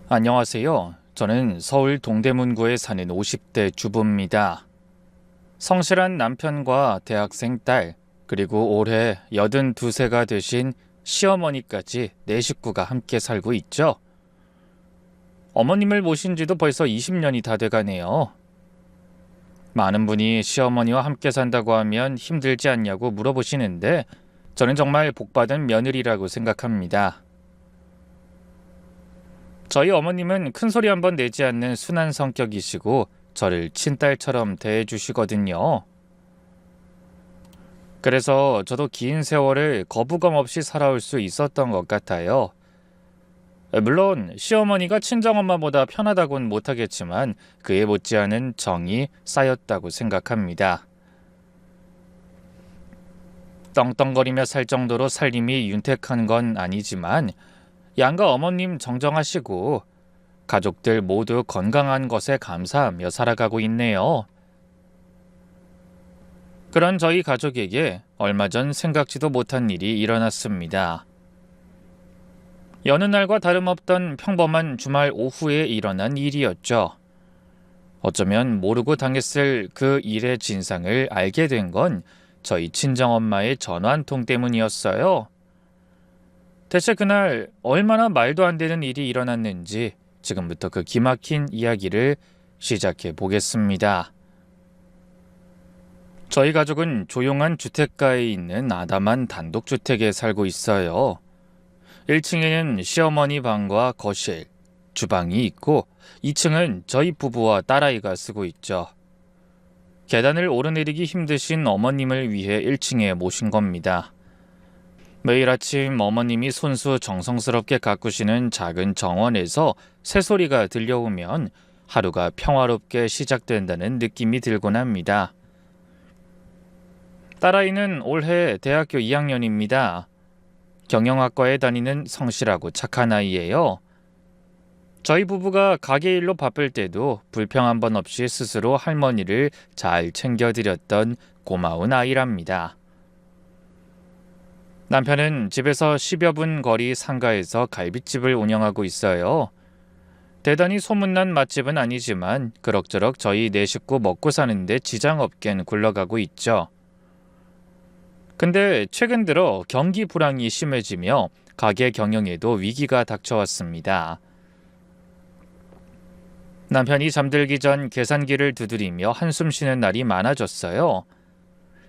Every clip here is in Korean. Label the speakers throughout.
Speaker 1: 안녕하세요. 저는 서울 동대문구에 사는 50대 주부입니다. 성실한 남편과 대학생 딸, 그리고 올해 82세가 되신 시어머니까지 네 식구가 함께 살고 있죠. 어머님을 모신 지도 벌써 20년이 다 돼가네요. 많은 분이 시어머니와 함께 산다고 하면 힘들지 않냐고 물어보시는데 저는 정말 복받은 며느리라고 생각합니다. 저희 어머님은 큰소리 한번 내지 않는 순한 성격이시고 저를 친딸처럼 대해주시거든요. 그래서 저도 긴 세월을 거부감 없이 살아올 수 있었던 것 같아요. 물론 시어머니가 친정엄마보다 편하다고는 못하겠지만 그에 못지않은 정이 쌓였다고 생각합니다. 떵떵거리며 살 정도로 살림이 윤택한 건 아니지만 양가 어머님 정정하시고 가족들 모두 건강한 것에 감사하며 살아가고 있네요. 그런 저희 가족에게 얼마 전 생각지도 못한 일이 일어났습니다. 여느 날과 다름없던 평범한 주말 오후에 일어난 일이었죠. 어쩌면 모르고 당했을 그 일의 진상을 알게 된 건 저희 친정엄마의 전화 한 통 때문이었어요. 대체 그날 얼마나 말도 안 되는 일이 일어났는지 지금부터 그 기막힌 이야기를 시작해 보겠습니다. 저희 가족은 조용한 주택가에 있는 아담한 단독주택에 살고 있어요. 1층에는 시어머니 방과 거실, 주방이 있고 2층은 저희 부부와 딸아이가 쓰고 있죠. 계단을 오르내리기 힘드신 어머님을 위해 1층에 모신 겁니다. 매일 아침 어머님이 손수 정성스럽게 가꾸시는 작은 정원에서 새소리가 들려오면 하루가 평화롭게 시작된다는 느낌이 들곤 합니다. 딸아이는 올해 대학교 2학년입니다. 경영학과에 다니는 성실하고 착한 아이예요. 저희 부부가 가게 일로 바쁠 때도 불평 한 번 없이 스스로 할머니를 잘 챙겨드렸던 고마운 아이랍니다. 남편은 집에서 10여 분 거리 상가에서 갈비집을 운영하고 있어요. 대단히 소문난 맛집은 아니지만 그럭저럭 저희 네 식구 먹고 사는데 지장 없겐 굴러가고 있죠. 근데 최근 들어 경기 불황이 심해지며 가게 경영에도 위기가 닥쳐왔습니다. 남편이 잠들기 전 계산기를 두드리며 한숨 쉬는 날이 많아졌어요.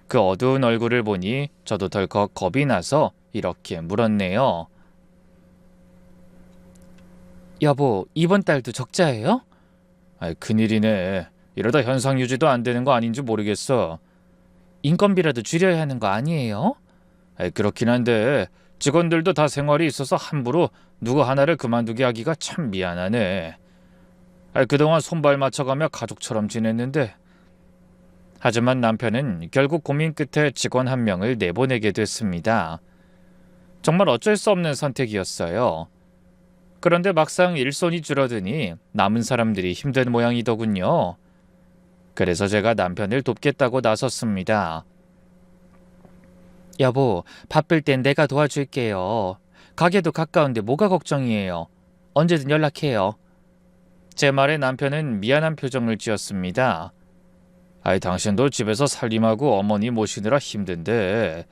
Speaker 1: 그 어두운 얼굴을 보니 저도 덜컥 겁이 나서 이렇게 물었네요. 여보, 이번 달도 적자예요? 큰일이네. 이러다 현상 유지도 안 되는 거 아닌지 모르겠어. 인건비라도 줄여야 하는 거 아니에요? 그렇긴 한데 직원들도 다 생활이 있어서 함부로 누구 하나를 그만두게 하기가 참 미안하네. 그동안 손발 맞춰가며 가족처럼 지냈는데. 하지만 남편은 결국 고민 끝에 직원 한 명을 내보내게 됐습니다. 정말 어쩔 수 없는 선택이었어요. 그런데 막상 일손이 줄어드니 남은 사람들이 힘든 모양이더군요. 그래서 제가 남편을 돕겠다고 나섰습니다. 여보, 바쁠 땐 내가 도와줄게요. 가게도 가까운데 뭐가 걱정이에요. 언제든 연락해요. 제 말에 남편은 미안한 표정을 지었습니다. 당신도 집에서 살림하고 어머니 모시느라 힘든데.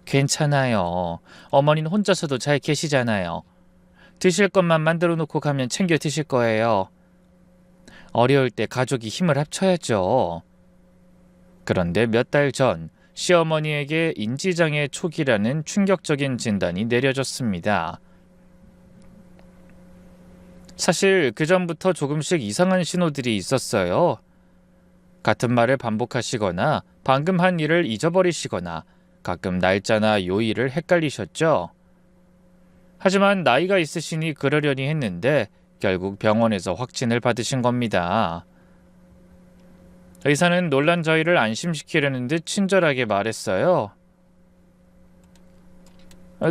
Speaker 1: 괜찮아요. 어머니는 혼자서도 잘 계시잖아요. 드실 것만 만들어 놓고 가면 챙겨 드실 거예요. 어려울 때 가족이 힘을 합쳐야죠. 그런데 몇 달 전 시어머니에게 인지장애 초기라는 충격적인 진단이 내려졌습니다. 사실 그 전부터 조금씩 이상한 신호들이 있었어요. 같은 말을 반복하시거나 방금 한 일을 잊어버리시거나 가끔 날짜나 요일을 헷갈리셨죠. 하지만 나이가 있으시니 그러려니 했는데 결국 병원에서 확진을 받으신 겁니다. 의사는 놀란 저희를 안심시키려는 듯 친절하게 말했어요.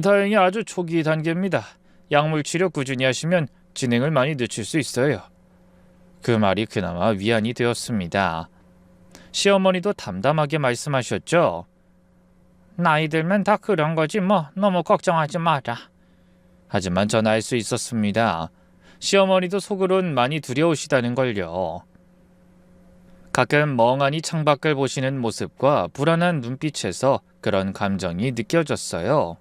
Speaker 1: 다행히 아주 초기 단계입니다. 약물 치료 꾸준히 하시면 진행을 많이 늦출 수 있어요. 그 말이 그나마 위안이 되었습니다. 시어머니도 담담하게 말씀하셨죠. 나이 들면 다 그런 거지 뭐 너무 걱정하지 마라. 하지만 전 알 수 있었습니다. 시어머니도 속으론 많이 두려우시다는 걸요. 가끔 멍하니 창밖을 보시는 모습과 불안한 눈빛에서 그런 감정이 느껴졌어요.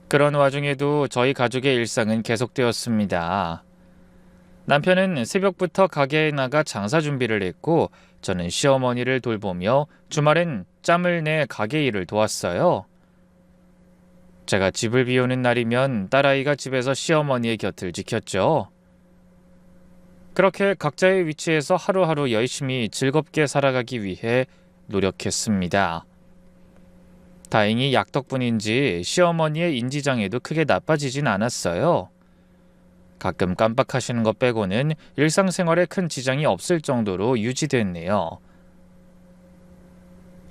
Speaker 1: 그런 와중에도 저희 가족의 일상은 계속되었습니다. 남편은 새벽부터 가게에 나가 장사 준비를 했고 저는 시어머니를 돌보며 주말엔 짬을 내 가게 일을 도왔어요. 제가 집을 비우는 날이면 딸아이가 집에서 시어머니의 곁을 지켰죠. 그렇게 각자의 위치에서 하루하루 열심히 즐겁게 살아가기 위해 노력했습니다. 다행히 약 덕분인지 시어머니의 인지장애도 크게 나빠지진 않았어요. 가끔 깜빡하시는 것 빼고는 일상생활에 큰 지장이 없을 정도로 유지됐네요.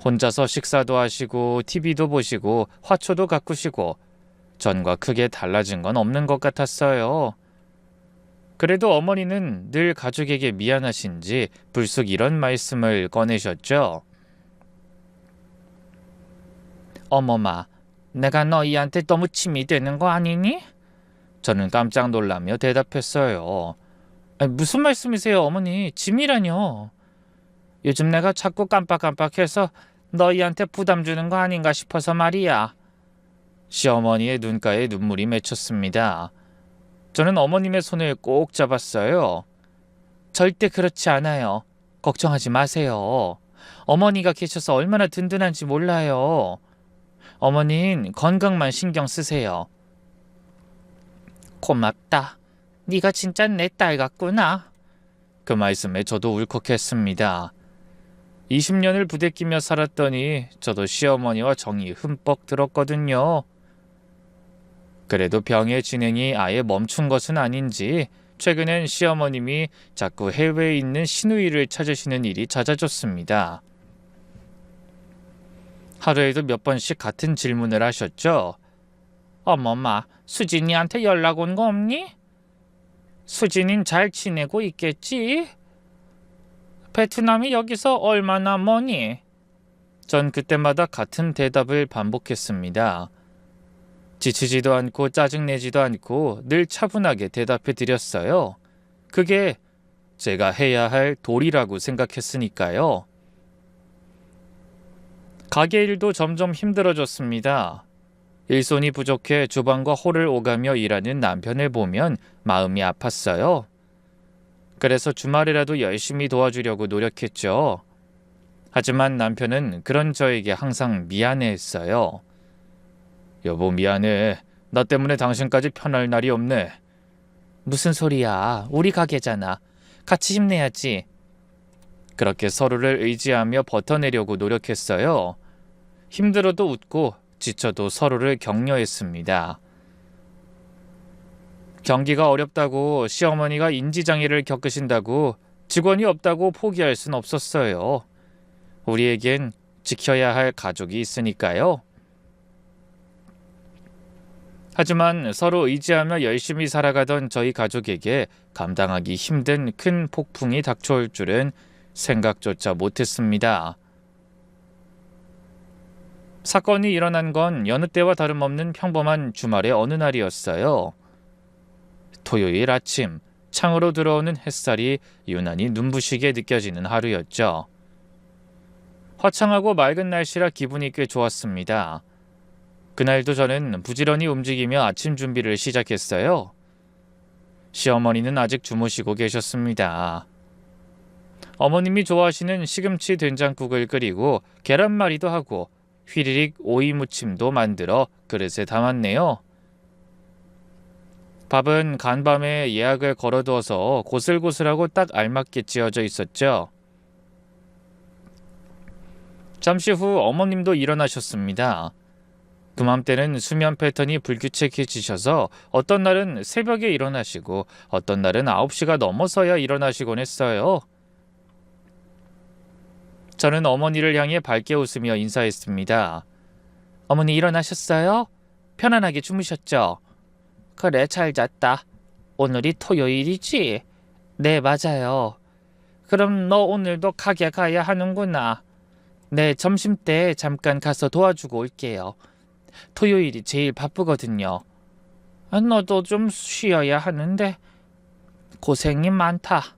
Speaker 1: 혼자서 식사도 하시고 TV도 보시고 화초도 가꾸시고 전과 크게 달라진 건 없는 것 같았어요. 그래도 어머니는 늘 가족에게 미안하신지 불쑥 이런 말씀을 꺼내셨죠. 어머마, 내가 너희한테 너무 침이 되는 거 아니니? 저는 깜짝 놀라며 대답했어요. 무슨 말씀이세요, 어머니? 짐이라뇨. 요즘 내가 자꾸 깜빡깜빡해서 너희한테 부담 주는 거 아닌가 싶어서 말이야. 시어머니의 눈가에 눈물이 맺혔습니다. 저는 어머님의 손을 꼭 잡았어요. 절대 그렇지 않아요. 걱정하지 마세요. 어머니가 계셔서 얼마나 든든한지 몰라요. 어머닌 건강만 신경 쓰세요. 고맙다. 네가 진짜 내 딸 같구나. 그 말씀에 저도 울컥했습니다. 20년을 부대끼며 살았더니 저도 시어머니와 정이 흠뻑 들었거든요. 그래도 병의 진행이 아예 멈춘 것은 아닌지 최근엔 시어머님이 자꾸 해외에 있는 시누이를 찾으시는 일이 잦아졌습니다. 하루에도 몇 번씩 같은 질문을 하셨죠. 어머마, 수진이한테 연락 온 거 없니? 수진인 잘 지내고 있겠지? 베트남이 여기서 얼마나 머니? 전 그때마다 같은 대답을 반복했습니다. 지치지도 않고 짜증내지도 않고 늘 차분하게 대답해 드렸어요. 그게 제가 해야 할 도리라고 생각했으니까요. 가게 일도 점점 힘들어졌습니다. 일손이 부족해 주방과 홀을 오가며 일하는 남편을 보면 마음이 아팠어요. 그래서 주말이라도 열심히 도와주려고 노력했죠. 하지만 남편은 그런 저에게 항상 미안해했어요. 여보 미안해. 나 때문에 당신까지 편할 날이 없네. 무슨 소리야. 우리 가게잖아. 같이 힘내야지. 그렇게 서로를 의지하며 버텨내려고 노력했어요. 힘들어도 웃고 지쳐도 서로를 격려했습니다. 경기가 어렵다고 시어머니가 인지장애를 겪으신다고 직원이 없다고 포기할 순 없었어요. 우리에겐 지켜야 할 가족이 있으니까요. 하지만 서로 의지하며 열심히 살아가던 저희 가족에게 감당하기 힘든 큰 폭풍이 닥쳐올 줄은 생각조차 못했습니다. 사건이 일어난 건 여느 때와 다름없는 평범한 주말의 어느 날이었어요. 토요일 아침, 창으로 들어오는 햇살이 유난히 눈부시게 느껴지는 하루였죠. 화창하고 맑은 날씨라 기분이 꽤 좋았습니다. 그날도 저는 부지런히 움직이며 아침 준비를 시작했어요. 시어머니는 아직 주무시고 계셨습니다. 어머님이 좋아하시는 시금치 된장국을 끓이고 계란말이도 하고 휘리릭 오이 무침도 만들어 그릇에 담았네요. 밥은 간밤에 예약을 걸어두어서 고슬고슬하고 딱 알맞게 지어져 있었죠. 잠시 후 어머님도 일어나셨습니다. 그맘때는 수면 패턴이 불규칙해지셔서 어떤 날은 새벽에 일어나시고 어떤 날은 9시가 넘어서야 일어나시곤 했어요. 저는 어머니를 향해 밝게 웃으며 인사했습니다. 어머니 일어나셨어요? 편안하게 주무셨죠? 그래, 잘 잤다. 오늘이 토요일이지? 네, 맞아요. 그럼 너 오늘도 가게 가야 하는구나. 네, 점심때 잠깐 가서 도와주고 올게요. 토요일이 제일 바쁘거든요. 너도 좀 쉬어야 하는데 고생이 많다.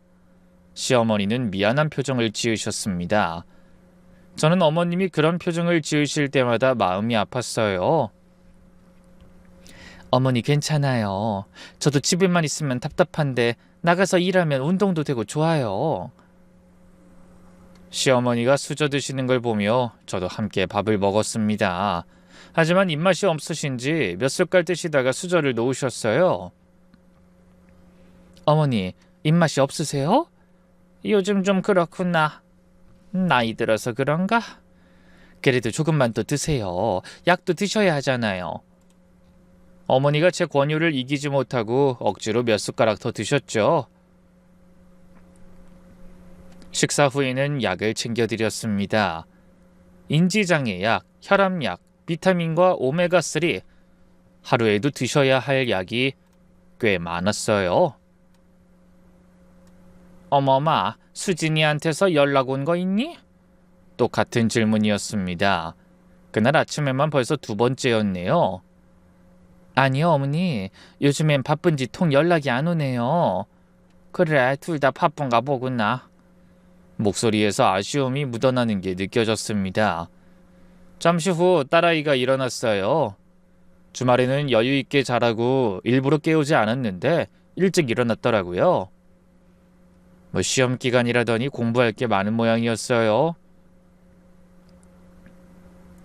Speaker 1: 시어머니는 미안한 표정을 지으셨습니다. 저는 어머님이 그런 표정을 지으실 때마다 마음이 아팠어요. 어머니 괜찮아요. 저도 집에만 있으면 답답한데 나가서 일하면 운동도 되고 좋아요. 시어머니가 수저 드시는 걸 보며 저도 함께 밥을 먹었습니다. 하지만 입맛이 없으신지 몇 숟갈 드시다가 수저를 놓으셨어요. 어머니, 입맛이 없으세요? 요즘 좀 그렇구나. 나이 들어서 그런가? 그래도 조금만 더 드세요. 약도 드셔야 하잖아요. 어머니가 제 권유를 이기지 못하고 억지로 몇 숟가락 더 드셨죠. 식사 후에는 약을 챙겨드렸습니다. 인지장애약, 혈압약, 비타민과 오메가3, 하루에도 드셔야 할 약이 꽤 많았어요. 어머마, 수진이한테서 연락 온 거 있니? 똑같은 질문이었습니다. 그날 아침에만 벌써 두 번째였네요. 아니요, 어머니. 요즘엔 바쁜지 통 연락이 안 오네요. 그래, 둘 다 바쁜가 보구나. 목소리에서 아쉬움이 묻어나는 게 느껴졌습니다. 잠시 후 딸아이가 일어났어요. 주말에는 여유 있게 자라고 일부러 깨우지 않았는데 일찍 일어났더라고요. 시험 기간이라더니 공부할 게 많은 모양이었어요.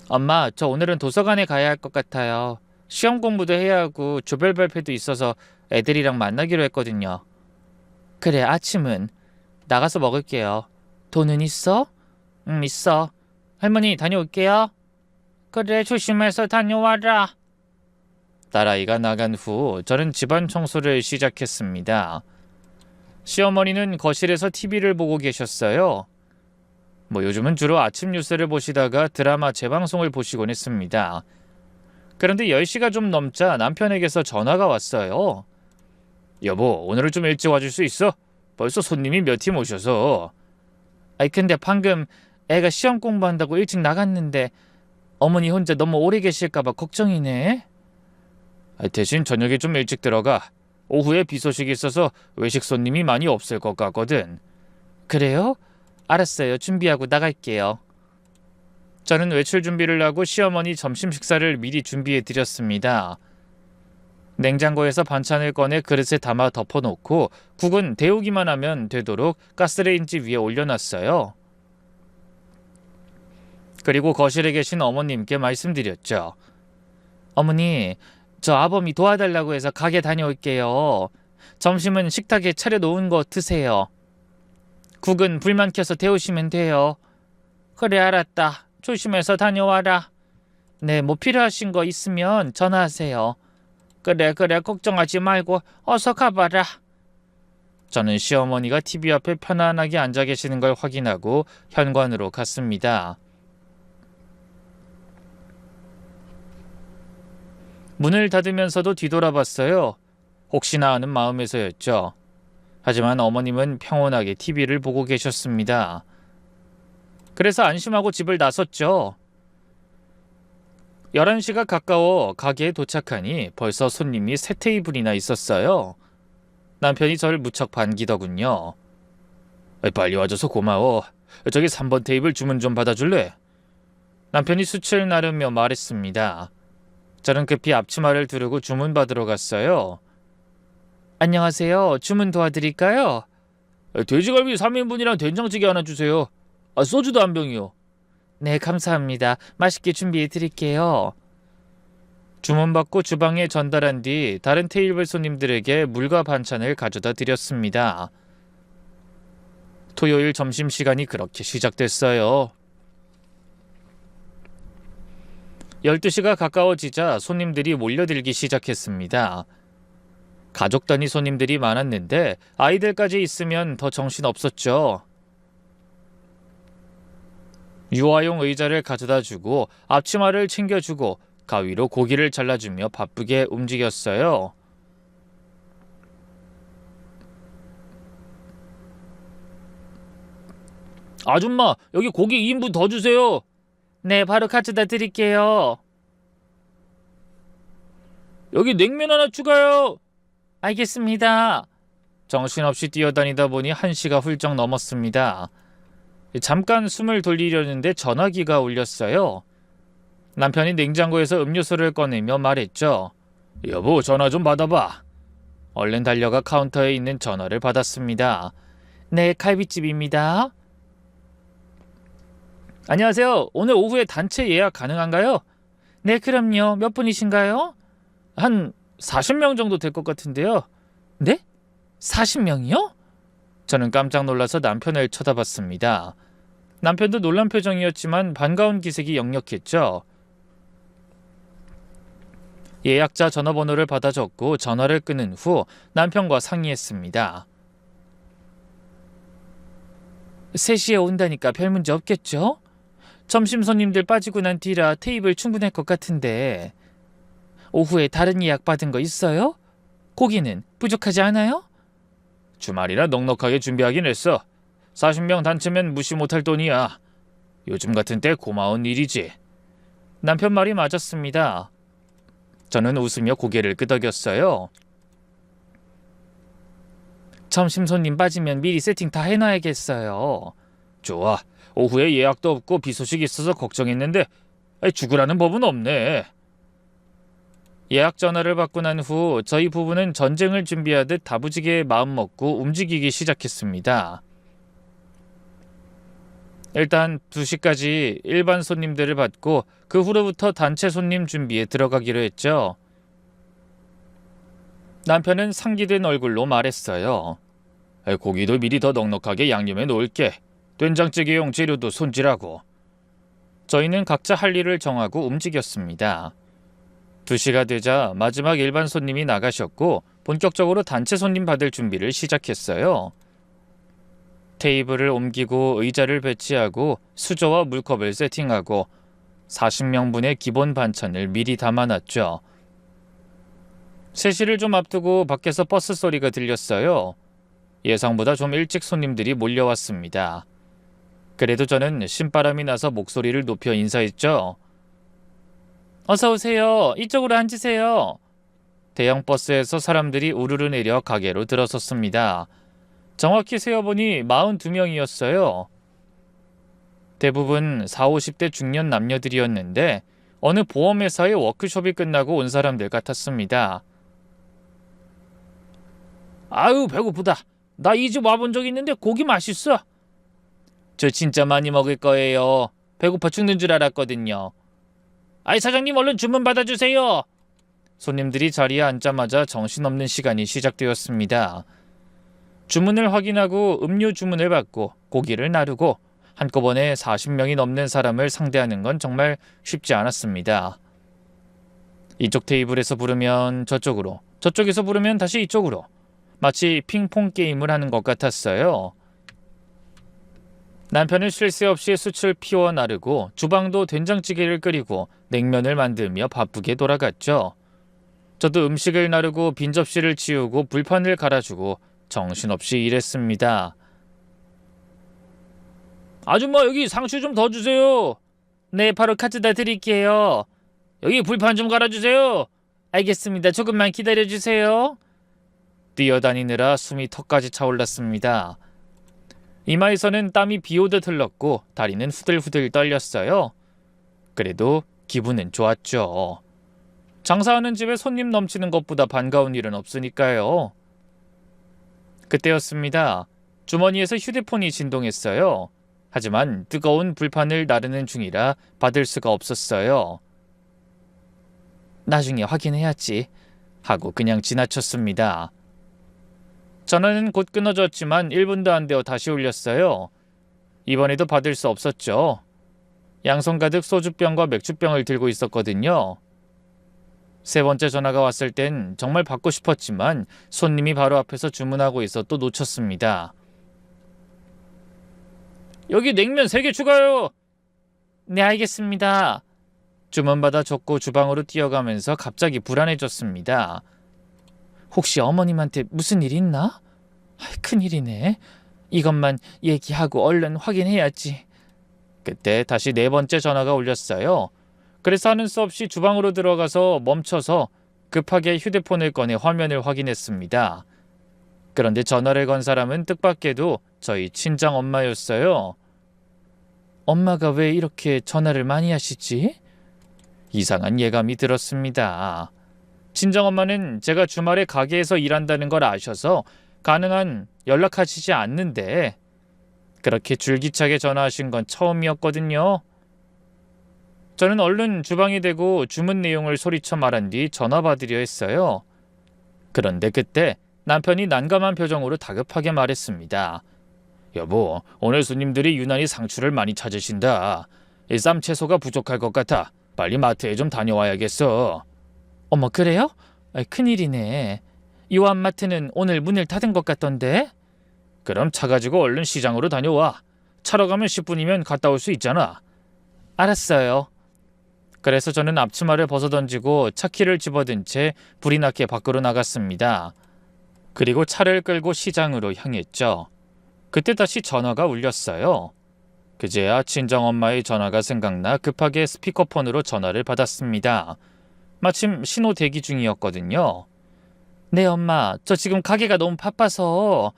Speaker 1: 엄마, 저 오늘은 도서관에 가야 할 것 같아요. 시험 공부도 해야 하고 조별 발표도 있어서 애들이랑 만나기로 했거든요. 그래, 아침은 나가서 먹을게요. 돈은 있어? 응, 있어. 할머니, 다녀올게요. 그래, 조심해서 다녀와라. 딸아이가 나간 후 저는 집안 청소를 시작했습니다. 시어머니는 거실에서 TV를 보고 계셨어요. 요즘은 주로 아침 뉴스를 보시다가 드라마 재방송을 보시곤 했습니다. 그런데 10시가 좀 넘자 남편에게서 전화가 왔어요. 여보, 오늘은 좀 일찍 와줄 수 있어? 벌써 손님이 몇 팀 오셔서. 근데 방금 애가 시험 공부한다고 일찍 나갔는데 어머니 혼자 너무 오래 계실까봐 걱정이네. 대신 저녁에 좀 일찍 들어가. 오후에 비 소식이 있어서 외식 손님이 많이 없을 것 같거든. 그래요? 알았어요. 준비하고 나갈게요. 저는 외출 준비를 하고 시어머니 점심 식사를 미리 준비해 드렸습니다. 냉장고에서 반찬을 꺼내 그릇에 담아 덮어놓고 국은 데우기만 하면 되도록 가스레인지 위에 올려놨어요. 그리고 거실에 계신 어머님께 말씀드렸죠. 어머니, 저 아범이 도와달라고 해서 가게 다녀올게요. 점심은 식탁에 차려놓은 거 드세요. 국은 불만 켜서 데우시면 돼요. 그래, 알았다. 조심해서 다녀와라. 네, 필요하신 거 있으면 전화하세요. 그래, 걱정하지 말고 어서 가봐라. 저는 시어머니가 TV 앞에 편안하게 앉아 계시는 걸 확인하고 현관으로 갔습니다. 문을 닫으면서도 뒤돌아봤어요. 혹시나 하는 마음에서였죠. 하지만 어머님은 평온하게 TV를 보고 계셨습니다. 그래서 안심하고 집을 나섰죠. 11시가 가까워 가게에 도착하니 벌써 손님이 3테이블이나 있었어요. 남편이 저를 무척 반기더군요. 빨리 와줘서 고마워. 저기 3번 테이블 주문 좀 받아줄래? 남편이 수치를 나르며 말했습니다. 저는 급히 앞치마를 두르고 주문 받으러 갔어요. 안녕하세요. 주문 도와드릴까요? 돼지갈비 3인분이랑 된장찌개 하나 주세요. 소주도 한 병이요. 네, 감사합니다. 맛있게 준비해 드릴게요. 주문받고 주방에 전달한 뒤 다른 테이블 손님들에게 물과 반찬을 가져다 드렸습니다. 토요일 점심시간이 그렇게 시작됐어요. 12시가 가까워지자 손님들이 몰려들기 시작했습니다. 가족 단위 손님들이 많았는데 아이들까지 있으면 더 정신없었죠. 유아용 의자를 가져다 주고 앞치마를 챙겨주고 가위로 고기를 잘라주며 바쁘게 움직였어요. 아줌마, 여기 고기 2인분 더 주세요. 네, 바로 가져다 드릴게요. 여기 냉면 하나 추가요. 알겠습니다. 정신없이 뛰어다니다 보니 1시가 훌쩍 넘었습니다. 잠깐 숨을 돌리려는데 전화기가 울렸어요. 남편이 냉장고에서 음료수를 꺼내며 말했죠. 여보, 전화 좀 받아봐. 얼른 달려가 카운터에 있는 전화를 받았습니다. 네, 갈비집입니다. 안녕하세요. 오늘 오후에 단체 예약 가능한가요? 네, 그럼요. 몇 분이신가요? 한 40명 정도 될 것 같은데요. 네? 40명이요? 저는 깜짝 놀라서 남편을 쳐다봤습니다. 남편도 놀란 표정이었지만 반가운 기색이 역력했죠. 예약자 전화번호를 받아 적고 전화를 끊은 후 남편과 상의했습니다. 3시에 온다니까 별 문제 없겠죠? 점심 손님들 빠지고 난 뒤라 테이블 충분할 것 같은데 오후에 다른 예약 받은 거 있어요? 고기는 부족하지 않아요? 주말이라 넉넉하게 준비하긴 했어. 40명 단체면 무시 못할 돈이야. 요즘 같은 때 고마운 일이지. 남편 말이 맞았습니다. 저는 웃으며 고개를 끄덕였어요. 점심 손님 빠지면 미리 세팅 다 해놔야겠어요. 좋아. 오후에 예약도 없고 비 소식 있어서 걱정했는데 죽으라는 법은 없네. 예약 전화를 받고 난 후 저희 부부는 전쟁을 준비하듯 다부지게 마음먹고 움직이기 시작했습니다. 일단 2시까지 일반 손님들을 받고 그 후로부터 단체 손님 준비에 들어가기로 했죠. 남편은 상기된 얼굴로 말했어요. 고기도 미리 더 넉넉하게 양념해 놓을게. 된장찌개용 재료도 손질하고. 저희는 각자 할 일을 정하고 움직였습니다. 2시가 되자 마지막 일반 손님이 나가셨고 본격적으로 단체 손님 받을 준비를 시작했어요. 테이블을 옮기고 의자를 배치하고 수저와 물컵을 세팅하고 40명분의 기본 반찬을 미리 담아놨죠. 3시를 좀 앞두고 밖에서 버스 소리가 들렸어요. 예상보다 좀 일찍 손님들이 몰려왔습니다. 그래도 저는 신바람이 나서 목소리를 높여 인사했죠. 어서 오세요. 이쪽으로 앉으세요. 대형 버스에서 사람들이 우르르 내려 가게로 들어섰습니다. 정확히 세어보니 42명이었어요. 대부분 40, 50대 중년 남녀들이었는데 어느 보험회사의 워크숍이 끝나고 온 사람들 같았습니다. 아유, 배고프다. 나 이 집 와본 적 있는데 고기 맛있어. 저 진짜 많이 먹을 거예요. 배고파 죽는 줄 알았거든요. 아이, 사장님 얼른 주문 받아주세요. 손님들이 자리에 앉자마자 정신없는 시간이 시작되었습니다. 주문을 확인하고 음료 주문을 받고 고기를 나르고 한꺼번에 40명이 넘는 사람을 상대하는 건 정말 쉽지 않았습니다. 이쪽 테이블에서 부르면 저쪽으로, 저쪽에서 부르면 다시 이쪽으로. 마치 핑퐁 게임을 하는 것 같았어요. 남편은 쉴 새 없이 숯을 피워 나르고 주방도 된장찌개를 끓이고 냉면을 만들며 바쁘게 돌아갔죠. 저도 음식을 나르고 빈 접시를 치우고 불판을 갈아주고 정신없이 일했습니다. 아줌마, 여기 상추 좀 더 주세요. 네, 바로 카트다 드릴게요. 여기 불판 좀 갈아주세요. 알겠습니다. 조금만 기다려주세요. 뛰어다니느라 숨이 턱까지 차올랐습니다. 이마에서는 땀이 비오듯 흘렀고 다리는 후들후들 떨렸어요. 그래도 기분은 좋았죠. 장사하는 집에 손님 넘치는 것보다 반가운 일은 없으니까요. 그때였습니다. 주머니에서 휴대폰이 진동했어요. 하지만 뜨거운 불판을 나르는 중이라 받을 수가 없었어요. 나중에 확인해야지 하고 그냥 지나쳤습니다. 전화는 곧 끊어졌지만 1분도 안 되어 다시 울렸어요. 이번에도 받을 수 없었죠. 양손 가득 소주병과 맥주병을 들고 있었거든요. 3번째 전화가 왔을 땐 정말 받고 싶었지만 손님이 바로 앞에서 주문하고 있어 또 놓쳤습니다. 여기 냉면 3개 추가요. 네, 알겠습니다. 주문받아 줬고 주방으로 뛰어가면서 갑자기 불안해졌습니다. 혹시 어머님한테 무슨 일 있나? 큰일이네. 이것만 얘기하고 얼른 확인해야지. 그때 다시 4번째 전화가 울렸어요. 그래서 하는 수 없이 주방으로 들어가서 멈춰서 급하게 휴대폰을 꺼내 화면을 확인했습니다. 그런데 전화를 건 사람은 뜻밖에도 저희 친정엄마였어요. 엄마가 왜 이렇게 전화를 많이 하시지? 이상한 예감이 들었습니다. 친정엄마는 제가 주말에 가게에서 일한다는 걸 아셔서 가능한 연락하시지 않는데 그렇게 줄기차게 전화하신 건 처음이었거든요. 저는 얼른 주방에 대고 주문 내용을 소리쳐 말한 뒤 전화 받으려 했어요. 그런데 그때 남편이 난감한 표정으로 다급하게 말했습니다. 여보, 오늘 손님들이 유난히 상추를 많이 찾으신다. 이 쌈채소가 부족할 것 같아. 빨리 마트에 좀 다녀와야겠어. 어머, 그래요? 큰일이네. 요한마트는 오늘 문을 닫은 것 같던데? 그럼 차 가지고 얼른 시장으로 다녀와. 차로 가면 10분이면 갔다 올 수 있잖아. 알았어요. 그래서 저는 앞치마를 벗어던지고 차키를 집어든 채 불이 나게 밖으로 나갔습니다. 그리고 차를 끌고 시장으로 향했죠. 그때 다시 전화가 울렸어요. 그제야 친정엄마의 전화가 생각나 급하게 스피커폰으로 전화를 받았습니다. 마침 신호 대기 중이었거든요. 네, 엄마. 저 지금 가게가 너무 바빠서.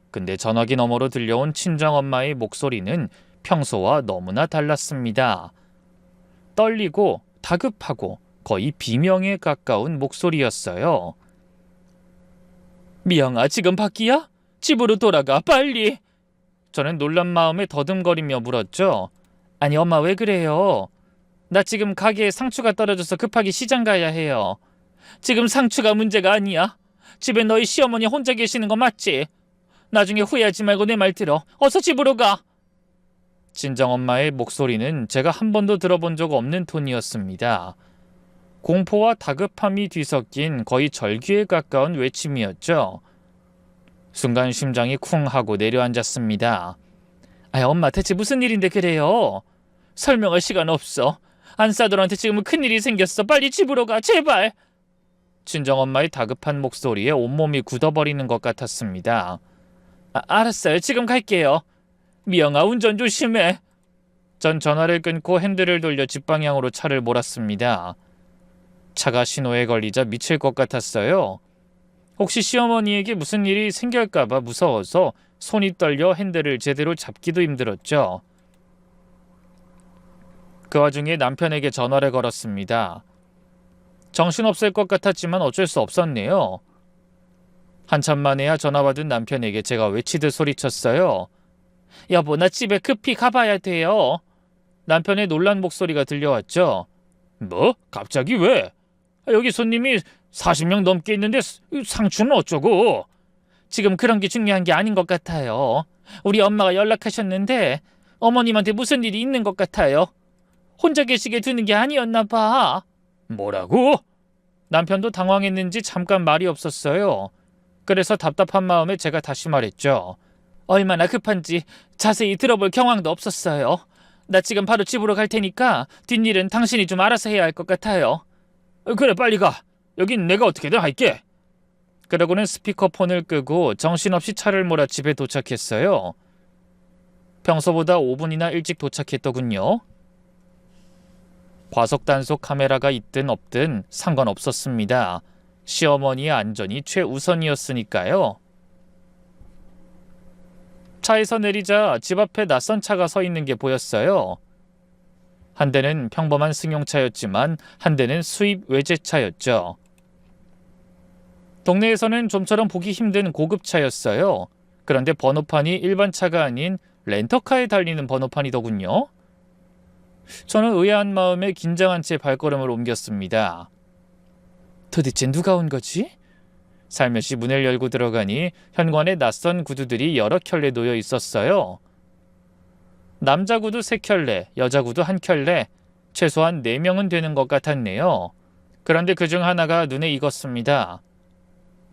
Speaker 1: 근데 전화기 너머로 들려온 친정엄마의 목소리는 평소와 너무나 달랐습니다. 떨리고 다급하고 거의 비명에 가까운 목소리였어요. 미영아, 지금 밖이야? 집으로 돌아가, 빨리. 저는 놀란 마음에 더듬거리며 물었죠. 아니, 엄마 왜 그래요? 나 지금 가게에 상추가 떨어져서 급하게 시장 가야 해요. 지금 상추가 문제가 아니야. 집에 너희 시어머니 혼자 계시는 거 맞지? 나중에 후회하지 말고 내 말 들어. 어서 집으로 가. 친정엄마의 목소리는 제가 한 번도 들어본 적 없는 톤이었습니다. 공포와 다급함이 뒤섞인 거의 절규에 가까운 외침이었죠. 순간 심장이 쿵 하고 내려앉았습니다. 엄마, 대체 무슨 일인데 그래요? 설명할 시간 없어. 안사들한테 지금은 큰일이 생겼어. 빨리 집으로 가, 제발. 친정엄마의 다급한 목소리에 온몸이 굳어버리는 것 같았습니다. 알았어요. 지금 갈게요. 미영아, 운전 조심해. 전 전화를 끊고 핸들을 돌려 집 방향으로 차를 몰았습니다. 차가 신호에 걸리자 미칠 것 같았어요. 혹시 시어머니에게 무슨 일이 생길까봐 무서워서 손이 떨려 핸들을 제대로 잡기도 힘들었죠. 그 와중에 남편에게 전화를 걸었습니다. 정신없을 것 같았지만 어쩔 수 없었네요. 한참 만에야 전화 받은 남편에게 제가 외치듯 소리쳤어요. 여보, 나 집에 급히 가봐야 돼요. 남편의 놀란 목소리가 들려왔죠. 뭐? 갑자기 왜? 여기 손님이 40명 넘게 있는데 상추는 어쩌고? 지금 그런 게 중요한 게 아닌 것 같아요. 우리 엄마가 연락하셨는데 어머님한테 무슨 일이 있는 것 같아요. 혼자 계시게 두는 게 아니었나 봐. 뭐라고? 남편도 당황했는지 잠깐 말이 없었어요. 그래서 답답한 마음에 제가 다시 말했죠. 얼마나 급한지 자세히 들어볼 경황도 없었어요. 나 지금 바로 집으로 갈 테니까 뒷일은 당신이 좀 알아서 해야 할 것 같아요. 그래, 빨리 가. 여긴 내가 어떻게든 할게. 그러고는 스피커폰을 끄고 정신없이 차를 몰아 집에 도착했어요. 평소보다 5분이나 일찍 도착했더군요. 과속 단속 카메라가 있든 없든 상관없었습니다. 시어머니의 안전이 최우선이었으니까요. 차에서 내리자 집 앞에 낯선 차가 서 있는 게 보였어요. 한 대는 평범한 승용차였지만 한 대는 수입 외제차였죠. 동네에서는 좀처럼 보기 힘든 고급차였어요. 그런데 번호판이 일반 차가 아닌 렌터카에 달리는 번호판이더군요. 저는 의아한 마음에 긴장한 채 발걸음을 옮겼습니다. 도대체 누가 온 거지? 살며시 문을 열고 들어가니 현관에 낯선 구두들이 여러 켤레 놓여 있었어요. 남자 구두 3켤레, 여자 구두 1켤레, 최소한 4명은 되는 것 같았네요. 그런데 그중 하나가 눈에 익었습니다.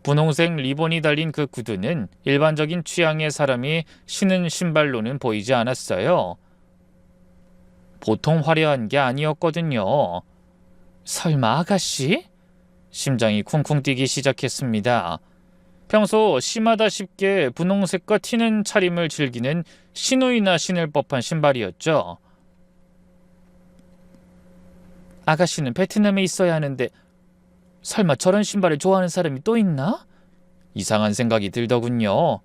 Speaker 1: 분홍색 리본이 달린 그 구두는 일반적인 취향의 사람이 신은 신발로는 보이지 않았어요. 보통 화려한 게 아니었거든요. 설마 아가씨? 심장이 쿵쿵 뛰기 시작했습니다. 평소 심하다 싶게 분홍색과 튀는 차림을 즐기는 시누이나 신을 법한 신발이었죠. 아가씨는 베트남에 있어야 하는데 설마 저런 신발을 좋아하는 사람이 또 있나? 이상한 생각이 들더군요.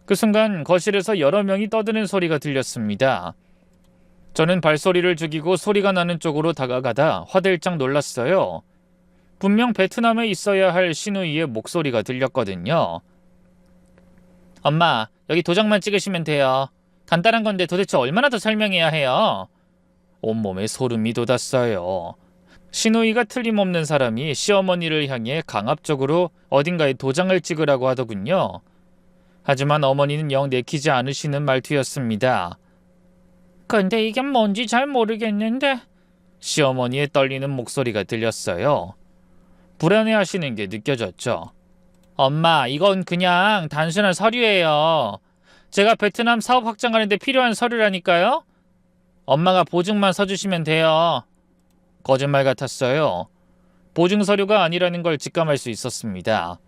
Speaker 1: 그 순간 거실에서 여러 명이 떠드는 소리가 들렸습니다. 저는 발소리를 죽이고 소리가 나는 쪽으로 다가가다 화들짝 놀랐어요. 분명 베트남에 있어야 할 시누이의 목소리가 들렸거든요. 엄마, 여기 도장만 찍으시면 돼요. 간단한 건데 도대체 얼마나 더 설명해야 해요? 온몸에 소름이 돋았어요. 시누이가 틀림없는 사람이 시어머니를 향해 강압적으로 어딘가에 도장을 찍으라고 하더군요. 하지만 어머니는 영 내키지 않으시는 말투였습니다. 근데 이게 뭔지 잘 모르겠는데. 시어머니의 떨리는 목소리가 들렸어요. 불안해하시는 게 느껴졌죠. 엄마, 이건 그냥 단순한 서류예요. 제가 베트남 사업 확장하는데 필요한 서류라니까요. 엄마가 보증만 서주시면 돼요. 거짓말 같았어요. 보증 서류가 아니라는 걸 직감할 수 있었습니다.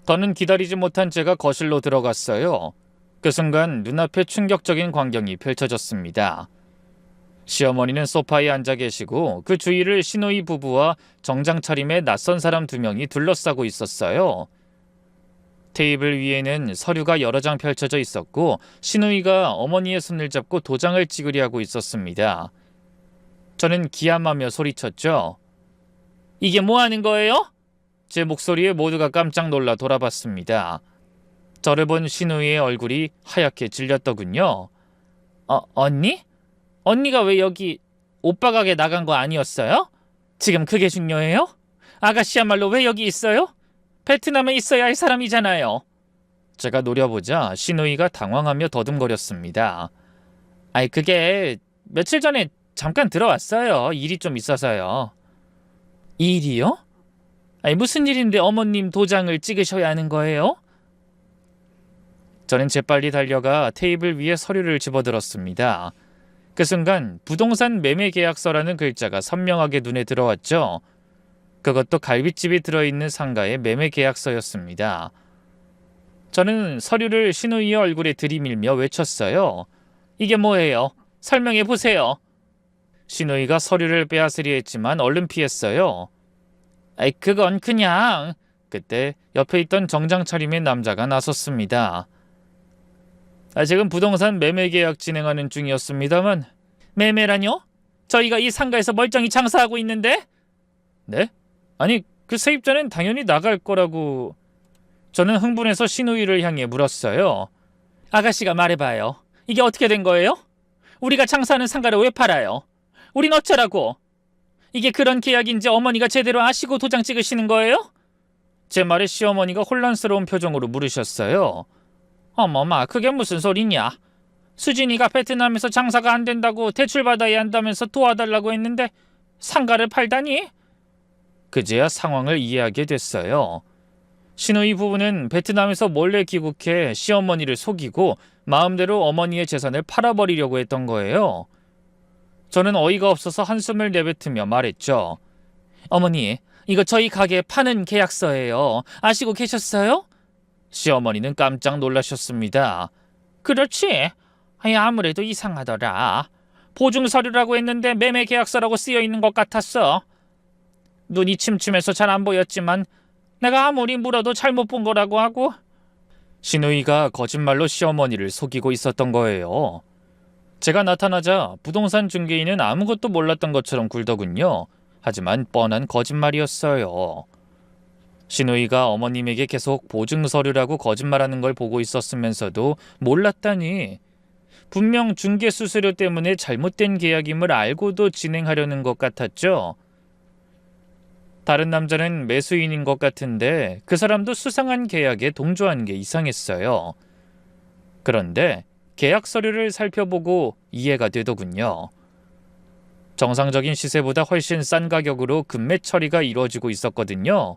Speaker 1: 더는 기다리지 못한 제가 거실로 들어갔어요. 그 순간 눈앞에 충격적인 광경이 펼쳐졌습니다. 시어머니는 소파에 앉아 계시고 그 주위를 시누이 부부와 정장 차림의 낯선 사람 2명이 둘러싸고 있었어요. 테이블 위에는 서류가 여러 장 펼쳐져 있었고 시누이가 어머니의 손을 잡고 도장을 찍으려 하고 있었습니다. 저는 기함하며 소리쳤죠. 이게 뭐 하는 거예요? 제 목소리에 모두가 깜짝 놀라 돌아봤습니다. 저를 본 시누이의 얼굴이 하얗게 질렸더군요. 언니? 언니가 왜 여기 오빠 가게 나간 거 아니었어요? 지금 그게 중요해요? 아가씨야말로 왜 여기 있어요? 베트남에 있어야 할 사람이잖아요. 제가 노려보자 시누이가 당황하며 더듬거렸습니다. 그게 며칠 전에 잠깐 들어왔어요. 일이 좀 있어서요. 일이요? 무슨 일인데 어머님 도장을 찍으셔야 하는 거예요? 저는 재빨리 달려가 테이블 위에 서류를 집어들었습니다. 그 순간 부동산 매매 계약서라는 글자가 선명하게 눈에 들어왔죠. 그것도 갈비집이 들어있는 상가의 매매 계약서였습니다. 저는 서류를 시누이의 얼굴에 들이밀며 외쳤어요. 이게 뭐예요? 설명해 보세요. 시누이가 서류를 빼앗으려 했지만 얼른 피했어요. 그건 그냥... 그때 옆에 있던 정장 차림의 남자가 나섰습니다. 지금 부동산 매매 계약 진행하는 중이었습니다만. 매매라뇨? 저희가 이 상가에서 멀쩡히 장사하고 있는데? 네? 아니, 그 세입자는 당연히 나갈 거라고... 저는 흥분해서 시누이를 향해 물었어요. 아가씨가 말해봐요. 이게 어떻게 된 거예요? 우리가 장사하는 상가를 왜 팔아요? 우린 어쩌라고? 이게 그런 계약인지 어머니가 제대로 아시고 도장 찍으시는 거예요? 제 말에 시어머니가 혼란스러운 표정으로 물으셨어요. 어머마, 그게 무슨 소리냐? 수진이가 베트남에서 장사가 안 된다고 대출받아야 한다면서 도와달라고 했는데 상가를 팔다니? 그제야 상황을 이해하게 됐어요. 시누이 부부는 베트남에서 몰래 귀국해 시어머니를 속이고 마음대로 어머니의 재산을 팔아버리려고 했던 거예요. 저는 어이가 없어서 한숨을 내뱉으며 말했죠. 어머니, 이거 저희 가게 파는 계약서예요. 아시고 계셨어요? 시어머니는 깜짝 놀라셨습니다. 그렇지. 아무래도 이상하더라. 보증서류라고 했는데 매매 계약서라고 쓰여있는 것 같았어. 눈이 침침해서 잘 안 보였지만 내가 아무리 물어도 잘못 본 거라고 하고. 시누이가 거짓말로 시어머니를 속이고 있었던 거예요. 제가 나타나자 부동산 중개인은 아무것도 몰랐던 것처럼 굴더군요. 하지만 뻔한 거짓말이었어요. 시누이가 어머님에게 계속 보증서류라고 거짓말하는 걸 보고 있었으면서도 몰랐다니. 분명 중개수수료 때문에 잘못된 계약임을 알고도 진행하려는 것 같았죠. 다른 남자는 매수인인 것 같은데 그 사람도 수상한 계약에 동조한 게 이상했어요. 그런데 계약 서류를 살펴보고 이해가 되더군요. 정상적인 시세보다 훨씬 싼 가격으로 금매 처리가 이루어지고 있었거든요.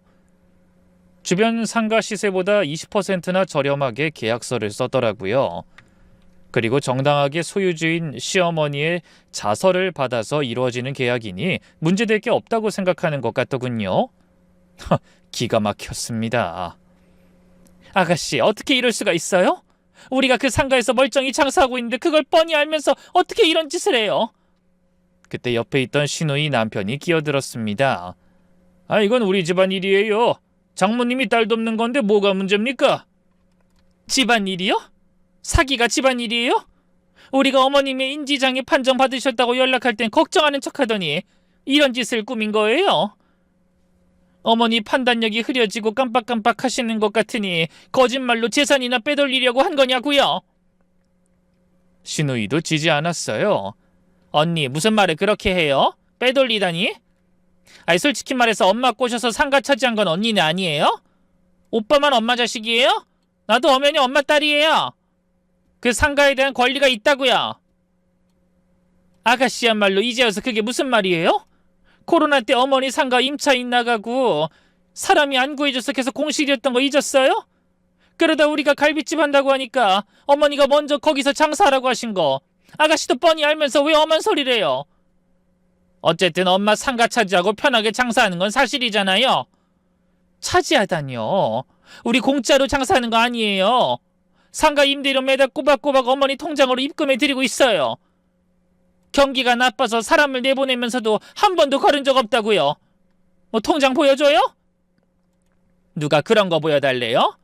Speaker 1: 주변 상가 시세보다 20%나 저렴하게 계약서를 썼더라고요. 그리고 정당하게 소유주인 시어머니의 자서를 받아서 이루어지는 계약이니 문제될 게 없다고 생각하는 것 같더군요. 기가 막혔습니다. 아가씨, 어떻게 이럴 수가 있어요? 우리가 그 상가에서 멀쩡히 장사하고 있는데 그걸 뻔히 알면서 어떻게 이런 짓을 해요? 그때 옆에 있던 시누이 남편이 끼어들었습니다. 이건 우리 집안 일이에요. 장모님이 딸 돕는 건데 뭐가 문제입니까? 집안일이요? 사기가 집안일이에요? 우리가 어머님의 인지장애 판정 받으셨다고 연락할 땐 걱정하는 척하더니 이런 짓을 꾸민 거예요? 어머니 판단력이 흐려지고 깜빡깜빡 하시는 것 같으니 거짓말로 재산이나 빼돌리려고 한 거냐고요? 신우이도 지지 않았어요. 언니, 무슨 말을 그렇게 해요? 빼돌리다니? 솔직히 말해서 엄마 꼬셔서 상가 차지한 건 언니는 아니에요? 오빠만 엄마 자식이에요? 나도 엄연히 엄마 딸이에요. 그 상가에 대한 권리가 있다고요. 아가씨야말로 이제 와서 그게 무슨 말이에요? 코로나 때 어머니 상가 임차인 나가고 사람이 안 구해줘서 계속 공실이었던 거 잊었어요? 그러다 우리가 갈비집 한다고 하니까 어머니가 먼저 거기서 장사하라고 하신 거 아가씨도 뻔히 알면서 왜 엄한 소리를 해요? 어쨌든 엄마 상가 차지하고 편하게 장사하는 건 사실이잖아요. 차지하다니요. 우리 공짜로 장사하는 거 아니에요. 상가 임대료 매달 꼬박꼬박 어머니 통장으로 입금해 드리고 있어요. 경기가 나빠서 사람을 내보내면서도 한 번도 걸은 적 없다고요. 뭐 통장 보여줘요? 누가 그런 거 보여달래요?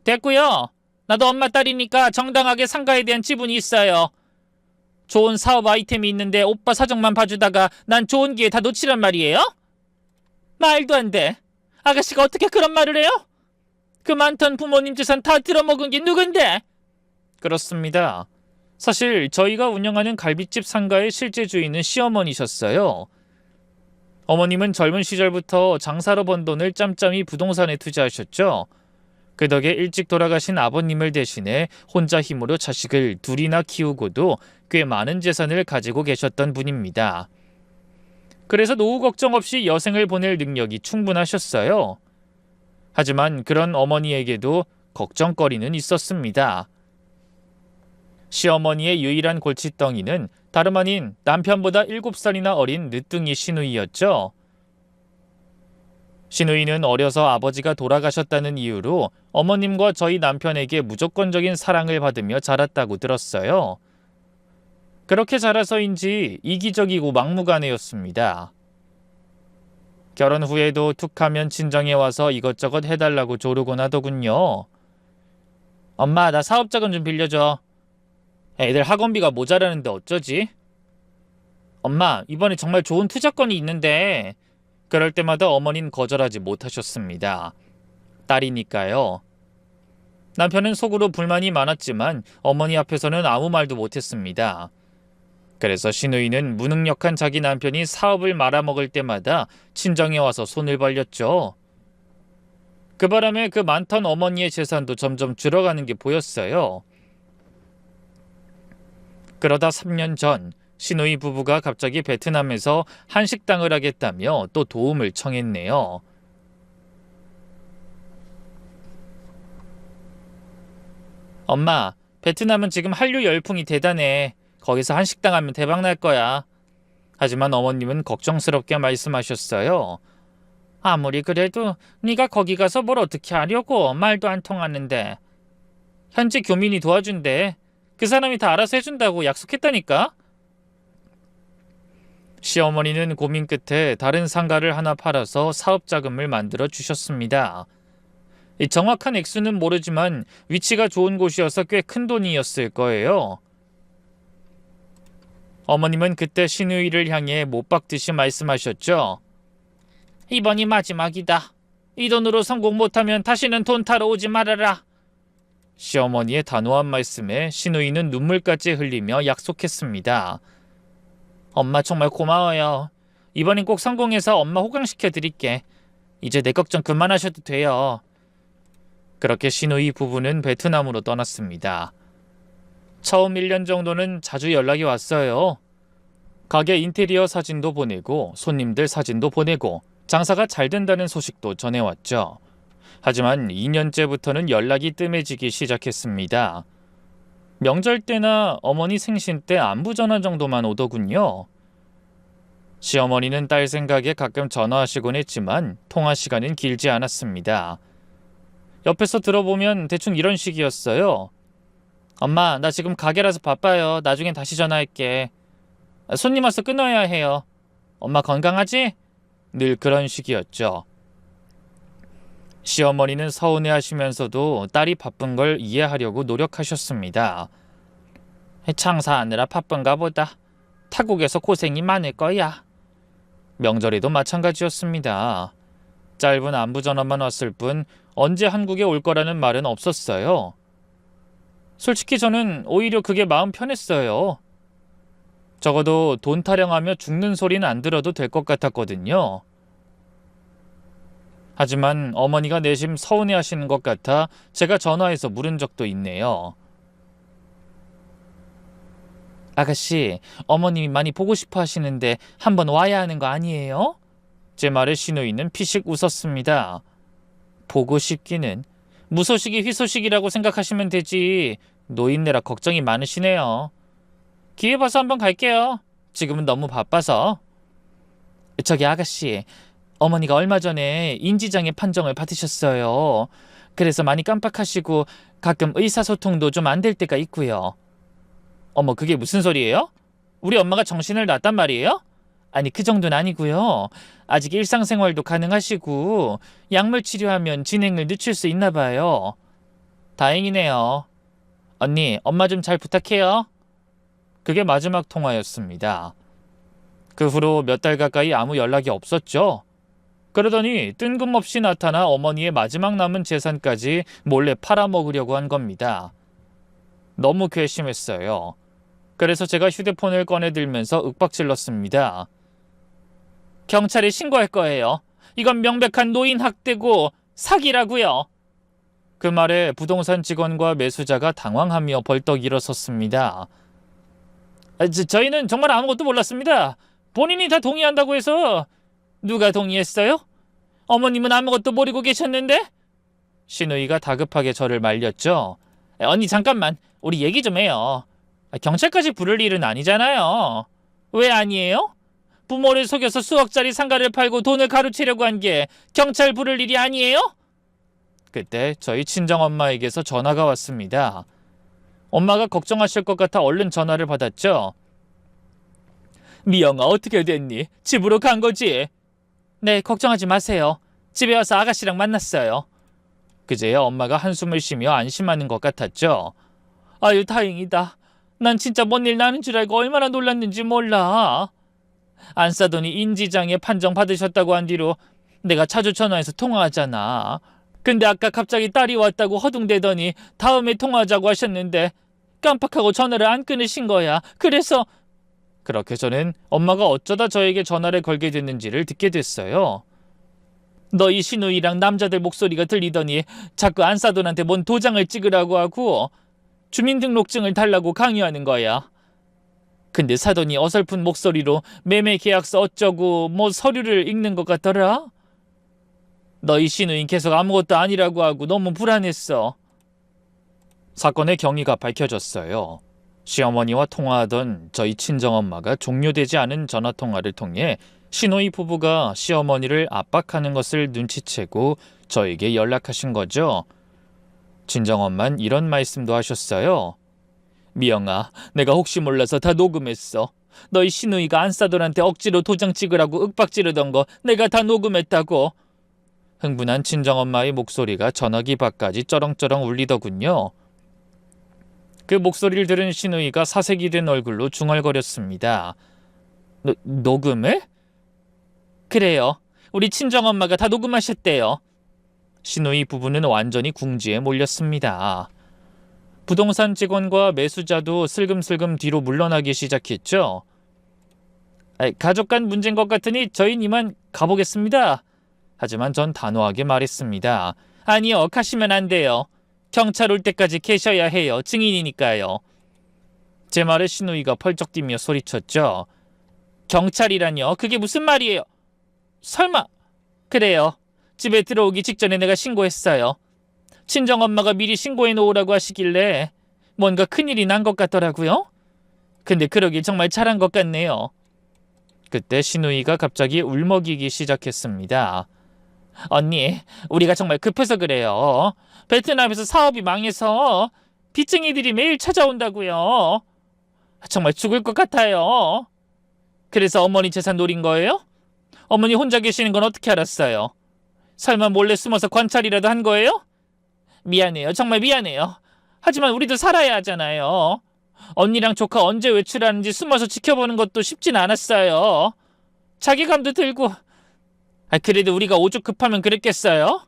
Speaker 1: 됐고요. 나도 엄마 딸이니까 정당하게 상가에 대한 지분이 있어요. 좋은 사업 아이템이 있는데 오빠 사정만 봐주다가 난 좋은 기회 다 놓치란 말이에요? 말도 안 돼. 아가씨가 어떻게 그런 말을 해요? 그 많던 부모님 재산 다 들어먹은 게 누군데? 그렇습니다. 사실 저희가 운영하는 갈비집 상가의 실제 주인은 시어머니셨어요. 어머님은 젊은 시절부터 장사로 번 돈을 짬짬이 부동산에 투자하셨죠. 그 덕에 일찍 돌아가신 아버님을 대신해 혼자 힘으로 자식을 둘이나 키우고도 꽤 많은 재산을 가지고 계셨던 분입니다. 그래서 노후 걱정 없이 여생을 보낼 능력이 충분하셨어요. 하지만 그런 어머니에게도 걱정거리는 있었습니다. 시어머니의 유일한 골칫덩이는 다름 아닌 남편보다 7살이나 어린 늦둥이 신우이였죠. 신우이는 어려서 아버지가 돌아가셨다는 이유로 어머님과 저희 남편에게 무조건적인 사랑을 받으며 자랐다고 들었어요. 그렇게 자라서인지 이기적이고 막무가내였습니다. 결혼 후에도 툭하면 친정에 와서 이것저것 해달라고 조르곤 하더군요. 엄마, 나 사업자금 좀 빌려줘. 애들 학원비가 모자라는데 어쩌지? 엄마, 이번에 정말 좋은 투자건이 있는데. 그럴 때마다 어머니는 거절하지 못하셨습니다. 딸이니까요. 남편은 속으로 불만이 많았지만 어머니 앞에서는 아무 말도 못했습니다. 그래서 신우이는 무능력한 자기 남편이 사업을 말아먹을 때마다 친정에 와서 손을 벌렸죠. 그 바람에 그 많던 어머니의 재산도 점점 줄어가는 게 보였어요. 그러다 3년 전 신우이 부부가 갑자기 베트남에서 한식당을 하겠다며 또 도움을 청했네요. 엄마, 베트남은 지금 한류 열풍이 대단해. 거기서 한식당 하면 대박 날 거야. 하지만 어머님은 걱정스럽게 말씀하셨어요. 아무리 그래도 네가 거기 가서 뭘 어떻게 하려고. 말도 안 통하는데. 현지 교민이 도와준대. 그 사람이 다 알아서 해준다고 약속했다니까. 시어머니는 고민 끝에 다른 상가를 하나 팔아서 사업 자금을 만들어 주셨습니다. 이 정확한 액수는 모르지만 위치가 좋은 곳이어서 꽤 큰 돈이었을 거예요. 어머님은 그때 신우이를 향해 못 박듯이 말씀하셨죠. 이번이 마지막이다. 이 돈으로 성공 못하면 다시는 돈 타러 오지 말아라. 시어머니의 단호한 말씀에 신우이는 눈물까지 흘리며 약속했습니다. 엄마 정말 고마워요. 이번엔 꼭 성공해서 엄마 호강시켜 드릴게. 이제 내 걱정 그만하셔도 돼요. 그렇게 신우이 부부는 베트남으로 떠났습니다. 처음 1년 정도는 자주 연락이 왔어요. 가게 인테리어 사진도 보내고 손님들 사진도 보내고 장사가 잘 된다는 소식도 전해왔죠. 하지만 2년째부터는 연락이 뜸해지기 시작했습니다. 명절 때나 어머니 생신 때 안부 전화 정도만 오더군요. 시어머니는 딸 생각에 가끔 전화하시곤 했지만 통화 시간은 길지 않았습니다. 옆에서 들어보면 대충 이런 식이었어요. 엄마, 나 지금 가게라서 바빠요. 나중엔 다시 전화할게. 손님 와서 끊어야 해요. 엄마 건강하지? 엄마, 나 지금 가게라서 바빠요. 나중엔 다시 전화할게. 손님 와서 끊어야 해요. 엄마 건강하지? 엄마, 나 지금 가게라서 바빠요. 나중엔 다시 전화할게. 손님 와서 끊어야 해요. 엄마 건강하지? 엄마, 나 지금 가게라서 바빠요. 나중엔 다시 전화할게. 손님 와서 끊어야 해요. 늘 그런 식이었죠. 시어머니는 서운해하시면서도 딸이 바쁜 걸 이해하려고 노력하셨습니다. 장사하느라 바쁜가 보다. 타국에서 고생이 많을 거야. 명절에도 마찬가지였습니다. 짧은 안부 전화만 왔을 뿐 언제 한국에 올 거라는 말은 없었어요. 솔직히 저는 오히려 그게 마음 편했어요. 적어도 돈 타령하며 죽는 소리는 안 들어도 될 것 같았거든요. 하지만 어머니가 내심 서운해하시는 것 같아 제가 전화해서 물은 적도 있네요. 아가씨, 어머님이 많이 보고 싶어 하시는데 한번 와야 하는 거 아니에요? 제 말에 시누이는 피식 웃었습니다. 보고 싶기는 무소식이 희소식이라고 생각하시면 되지. 노인네라 걱정이 많으시네요. 기회 봐서 한번 갈게요. 지금은 너무 바빠서. 저기 아가씨, 어머니가 얼마 전에 인지장애 판정을 받으셨어요. 그래서 많이 깜빡하시고 가끔 의사소통도 좀 안 될 때가 있고요. 어머, 그게 무슨 소리예요? 우리 엄마가 정신을 놨단 말이에요? 아니, 그 정도는 아니고요. 아직 일상생활도 가능하시고 약물 치료하면 진행을 늦출 수 있나 봐요. 다행이네요. 언니, 엄마 좀 잘 부탁해요. 그게 마지막 통화였습니다. 그 후로 몇 달 가까이 아무 연락이 없었죠. 그러더니 뜬금없이 나타나 어머니의 마지막 남은 재산까지 몰래 팔아먹으려고 한 겁니다. 너무 괘씸했어요. 그래서 제가 휴대폰을 꺼내들면서 윽박질렀습니다. 경찰에 신고할 거예요. 이건 명백한 노인 학대고 사기라고요. 그 말에 부동산 직원과 매수자가 당황하며 벌떡 일어섰습니다. 저희는 정말 아무것도 몰랐습니다. 본인이 다 동의한다고 해서. 누가 동의했어요? 어머님은 아무것도 모르고 계셨는데? 시누이가 다급하게 저를 말렸죠. 언니, 잠깐만, 우리 얘기 좀 해요. 경찰까지 부를 일은 아니잖아요. 왜 아니에요? 부모를 속여서 수억짜리 상가를 팔고 돈을 가로채려고 한 게 경찰 부를 일이 아니에요? 그때 저희 친정엄마에게서 전화가 왔습니다. 엄마가 걱정하실 것 같아 얼른 전화를 받았죠. 미영아, 어떻게 됐니? 집으로 간 거지? 네, 걱정하지 마세요. 집에 와서 아가씨랑 만났어요. 그제야 엄마가 한숨을 쉬며 안심하는 것 같았죠. 아유, 다행이다. 난 진짜 뭔 일 나는 줄 알고 얼마나 놀랐는지 몰라. 안 싸더니 인지장애 판정 받으셨다고 한 뒤로 내가 자주 전화해서 통화하잖아. 근데 아까 갑자기 딸이 왔다고 허둥대더니 다음에 통화하자고 하셨는데 깜빡하고 전화를 안 끊으신 거야. 그래서 그렇게 저는 엄마가 어쩌다 저에게 전화를 걸게 됐는지를 듣게 됐어요. 너희 시누이랑 남자들 목소리가 들리더니 자꾸 안사돈한테 뭔 도장을 찍으라고 하고 주민등록증을 달라고 강요하는 거야. 근데 사돈이 어설픈 목소리로 매매 계약서 어쩌고 뭐 서류를 읽는 것 같더라. 너희 시누인 계속 아무것도 아니라고 하고 너무 불안했어. 사건의 경위가 밝혀졌어요. 시어머니와 통화하던 저희 친정엄마가 종료되지 않은 전화통화를 통해 시누이 부부가 시어머니를 압박하는 것을 눈치채고 저에게 연락하신 거죠. 친정엄만 이런 말씀도 하셨어요. 미영아, 내가 혹시 몰라서 다 녹음했어. 너희 시누이가 안싸돌한테 억지로 도장 찍으라고 윽박지르던 거 내가 다 녹음했다고. 흥분한 친정엄마의 목소리가 전화기 밖까지 쩌렁쩌렁 울리더군요. 그 목소리를 들은 시누이가 사색이 된 얼굴로 중얼거렸습니다. 녹음을? 그래요. 우리 친정엄마가 다 녹음하셨대요. 시누이 부부는 완전히 궁지에 몰렸습니다. 부동산 직원과 매수자도 슬금슬금 뒤로 물러나기 시작했죠. 가족 간 문제인 것 같으니 저희는 이만 가보겠습니다. 하지만 전 단호하게 말했습니다. 아니요, 가시면 안 돼요. 경찰 올 때까지 계셔야 해요. 증인이니까요. 제 말에 시누이가 펄쩍 뛰며 소리쳤죠. 경찰이라뇨? 그게 무슨 말이에요? 설마? 그래요. 집에 들어오기 직전에 내가 신고했어요. 친정엄마가 미리 신고해 놓으라고 하시길래 뭔가 큰일이 난 것 같더라고요. 근데 그러길 정말 잘한 것 같네요. 그때 시누이가 갑자기 울먹이기 시작했습니다. 언니, 우리가 정말 급해서 그래요. 베트남에서 사업이 망해서 빚쟁이들이 매일 찾아온다고요. 정말 죽을 것 같아요. 그래서 어머니 재산 노린 거예요? 어머니 혼자 계시는 건 어떻게 알았어요? 설마 몰래 숨어서 관찰이라도 한 거예요? 미안해요. 정말 미안해요. 하지만 우리도 살아야 하잖아요. 언니랑 조카 언제 외출하는지 숨어서 지켜보는 것도 쉽진 않았어요. 자괴감도 들고. 그래도 우리가 오죽 급하면 그랬겠어요?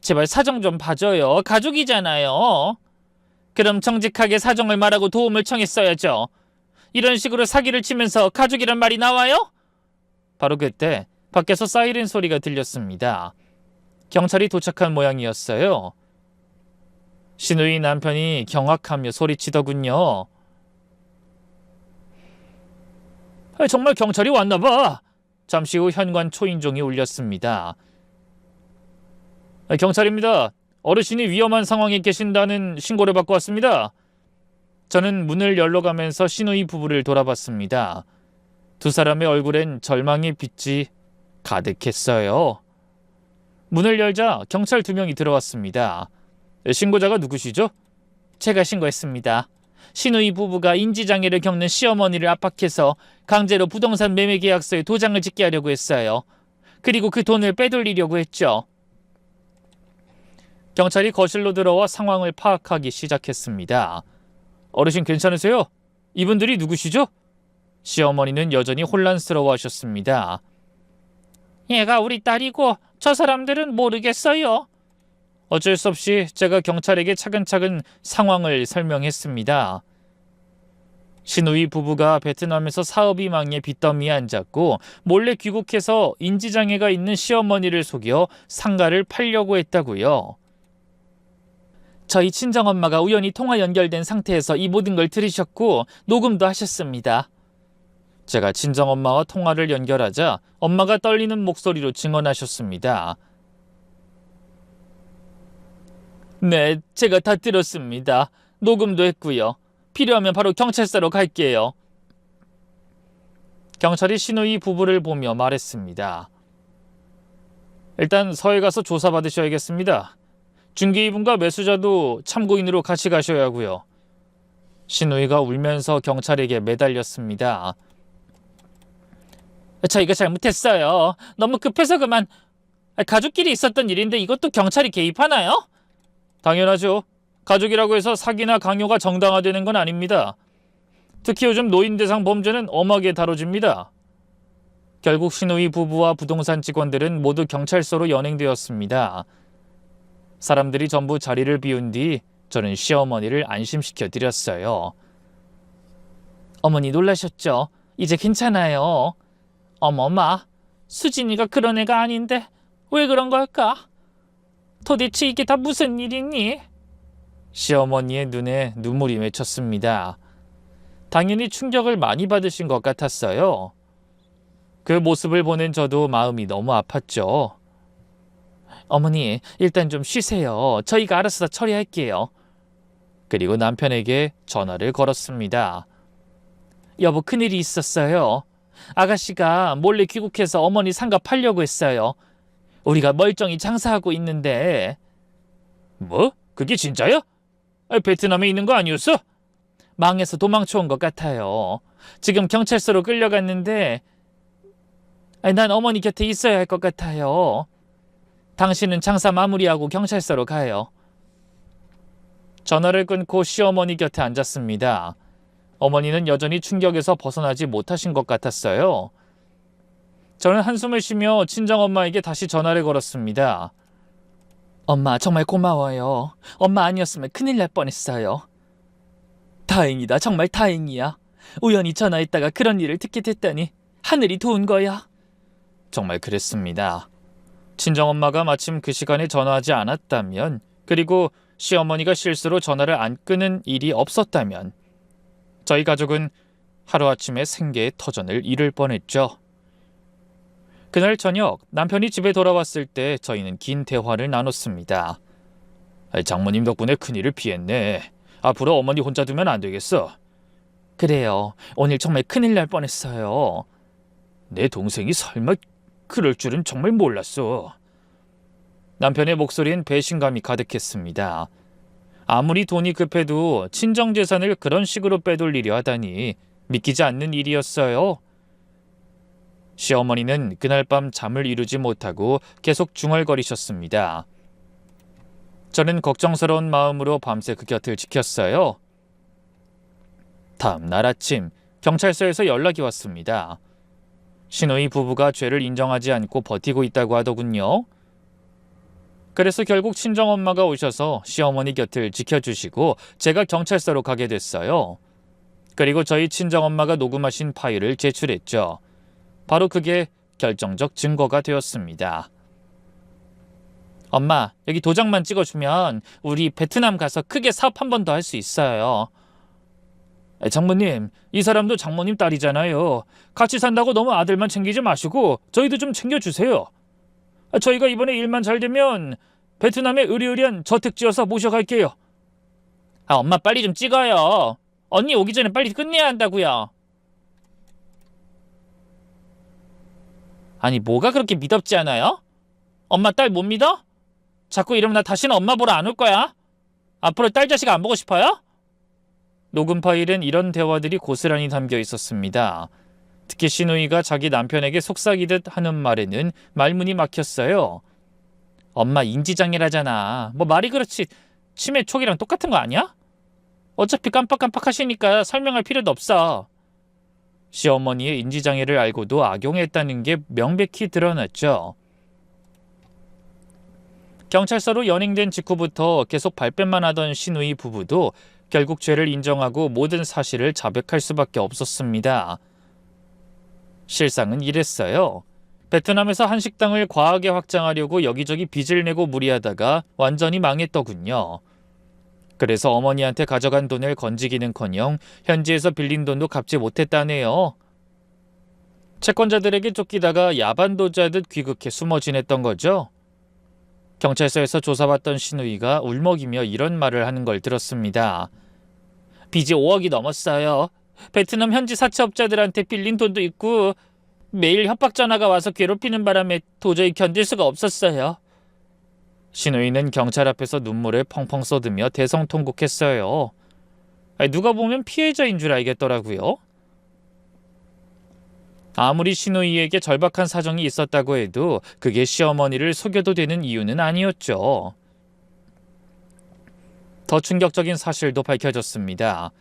Speaker 1: 제발 사정 좀 봐줘요. 가족이잖아요. 그럼 정직하게 사정을 말하고 도움을 청했어야죠. 이런 식으로 사기를 치면서 가족이란 말이 나와요? 바로 그때 밖에서 사이렌 소리가 들렸습니다. 경찰이 도착한 모양이었어요. 신우이 남편이 경악하며 소리치더군요. 정말 경찰이 왔나 봐. 잠시 후 현관 초인종이 울렸습니다. 경찰입니다. 어르신이 위험한 상황에 계신다는 신고를 받고 왔습니다. 저는 문을 열러 가면서 신우이 부부를 돌아봤습니다. 두 사람의 얼굴엔 절망의 빛이 가득했어요. 문을 열자 경찰 2명이 들어왔습니다. 신고자가 누구시죠? 제가 신고했습니다. 신우이 부부가 인지장애를 겪는 시어머니를 압박해서 강제로 부동산 매매 계약서에 도장을 찍게 하려고 했어요. 그리고 그 돈을 빼돌리려고 했죠. 경찰이 거실로 들어와 상황을 파악하기 시작했습니다. 어르신 괜찮으세요? 이분들이 누구시죠? 시어머니는 여전히 혼란스러워하셨습니다. 얘가 우리 딸이고 저 사람들은 모르겠어요. 어쩔 수 없이 제가 경찰에게 차근차근 상황을 설명했습니다. 신우이 부부가 베트남에서 사업이 망해 빚더미에 앉았고 몰래 귀국해서 인지장애가 있는 시어머니를 속여 상가를 팔려고 했다고요. 저희 친정엄마가 우연히 통화 연결된 상태에서 이 모든 걸 들으셨고 녹음도 하셨습니다. 제가 친정엄마와 통화를 연결하자 엄마가 떨리는 목소리로 증언하셨습니다. 네, 제가 다 들었습니다. 녹음도 했고요. 필요하면 바로 경찰서로 갈게요. 경찰이 신우이 부부를 보며 말했습니다. 일단 서해 가서 조사받으셔야겠습니다. 중개이분과 매수자도 참고인으로 같이 가셔야 하고요. 신우이가 울면서 경찰에게 매달렸습니다. 저희가 잘못했어요. 너무 급해서 그만. 가족끼리 있었던 일인데 이것도 경찰이 개입하나요? 당연하죠. 가족이라고 해서 사기나 강요가 정당화되는 건 아닙니다. 특히 요즘 노인 대상 범죄는 엄하게 다뤄집니다. 결국 신우이 부부와 부동산 직원들은 모두 경찰서로 연행되었습니다. 사람들이 전부 자리를 비운 뒤 저는 시어머니를 안심시켜 드렸어요. 어머니 놀라셨죠? 이제 괜찮아요. 어머마, 수진이가 그런 애가 아닌데 왜 그런 걸까? 도대체 이게 다 무슨 일이니? 시어머니의 눈에 눈물이 맺혔습니다. 당연히 충격을 많이 받으신 것 같았어요. 그 모습을 보는 저도 마음이 너무 아팠죠. 어머니, 일단 좀 쉬세요. 저희가 알아서 처리할게요. 그리고 남편에게 전화를 걸었습니다. 여보, 큰일이 있었어요. 아가씨가 몰래 귀국해서 어머니 상가 팔려고 했어요. 우리가 멀쩡히 장사하고 있는데. 뭐? 그게 진짜야? 베트남에 있는 거 아니었어? 망해서 도망쳐 온 것 같아요. 지금 경찰서로 끌려갔는데 난 어머니 곁에 있어야 할 것 같아요. 당신은 장사 마무리하고 경찰서로 가요. 전화를 끊고 시어머니 곁에 앉았습니다. 어머니는 여전히 충격에서 벗어나지 못하신 것 같았어요. 저는 한숨을 쉬며 친정엄마에게 다시 전화를 걸었습니다. 엄마, 정말 고마워요. 엄마 아니었으면 큰일 날 뻔했어요. 다행이다. 정말 다행이야. 우연히 전화했다가 그런 일을 듣게 됐다니 하늘이 도운 거야. 정말 그랬습니다. 친정엄마가 마침 그 시간에 전화하지 않았다면, 그리고 시어머니가 실수로 전화를 안 끄는 일이 없었다면 저희 가족은 하루아침에 생계의 터전을 잃을 뻔했죠. 그날 저녁 남편이 집에 돌아왔을 때 저희는 긴 대화를 나눴습니다. 장모님 덕분에 큰일을 피했네. 앞으로 어머니 혼자 두면 안 되겠어. 그래요. 오늘 정말 큰일 날 뻔했어요. 내 동생이 설마 그럴 줄은 정말 몰랐어. 남편의 목소리엔 배신감이 가득했습니다. 아무리 돈이 급해도 친정재산을 그런 식으로 빼돌리려 하다니 믿기지 않는 일이었어요. 시어머니는 그날 밤 잠을 이루지 못하고 계속 중얼거리셨습니다. 저는 걱정스러운 마음으로 밤새 그 곁을 지켰어요. 다음 날 아침 경찰서에서 연락이 왔습니다. 시누이 부부가 죄를 인정하지 않고 버티고 있다고 하더군요. 그래서 결국 친정엄마가 오셔서 시어머니 곁을 지켜주시고 제가 경찰서로 가게 됐어요. 그리고 저희 친정엄마가 녹음하신 파일을 제출했죠. 바로 그게 결정적 증거가 되었습니다. 엄마, 여기 도장만 찍어주면 우리 베트남 가서 크게 사업 한 번 더 할 수 있어요. 장모님, 이 사람도 장모님 딸이잖아요. 같이 산다고 너무 아들만 챙기지 마시고 저희도 좀 챙겨주세요. 저희가 이번에 일만 잘 되면 베트남에 으리으리한 저택 지어서 모셔갈게요. 엄마 빨리 좀 찍어요. 언니 오기 전에 빨리 끝내야 한다고요. 아니 뭐가 그렇게 미덥지 않아요? 엄마 딸 못 믿어? 자꾸 이러면 나 다시는 엄마 보러 안 올 거야. 앞으로 딸 자식 안 보고 싶어요? 녹음 파일엔 이런 대화들이 고스란히 담겨 있었습니다. 특히 시누이가 자기 남편에게 속삭이듯 하는 말에는 말문이 막혔어요. 엄마 인지장애라잖아. 뭐 말이 그렇지 치매 초기랑 똑같은 거 아니야? 어차피 깜빡깜빡 하시니까 설명할 필요도 없어. 시어머니의 인지장애를 알고도 악용했다는 게 명백히 드러났죠. 경찰서로 연행된 직후부터 계속 발뺌만 하던 시누이 부부도 결국 죄를 인정하고 모든 사실을 자백할 수밖에 없었습니다. 실상은 이랬어요. 베트남에서 한 식당을 과하게 확장하려고 여기저기 빚을 내고 무리하다가 완전히 망했더군요. 그래서 어머니한테 가져간 돈을 건지기는커녕 현지에서 빌린 돈도 갚지 못했다네요. 채권자들에게 쫓기다가 야반도주하듯 귀국해 숨어 지냈던 거죠. 경찰서에서 조사받던 시누이가 울먹이며 이런 말을 하는 걸 들었습니다. 빚이 5억이 넘었어요. 베트남 현지 사채업자들한테 빌린 돈도 있고 매일 협박 전화가 와서 괴롭히는 바람에 도저히 견딜 수가 없었어요. 시누이는 경찰 앞에서 눈물을 펑펑 쏟으며 대성통곡했어요. 누가 보면 피해자인 줄 알겠더라고요. 아무리 시누이에게 절박한 사정이 있었다고 해도 그게 시어머니를 속여도 되는 이유는 아니었죠. 더 충격적인 사실도 밝혀졌습니다.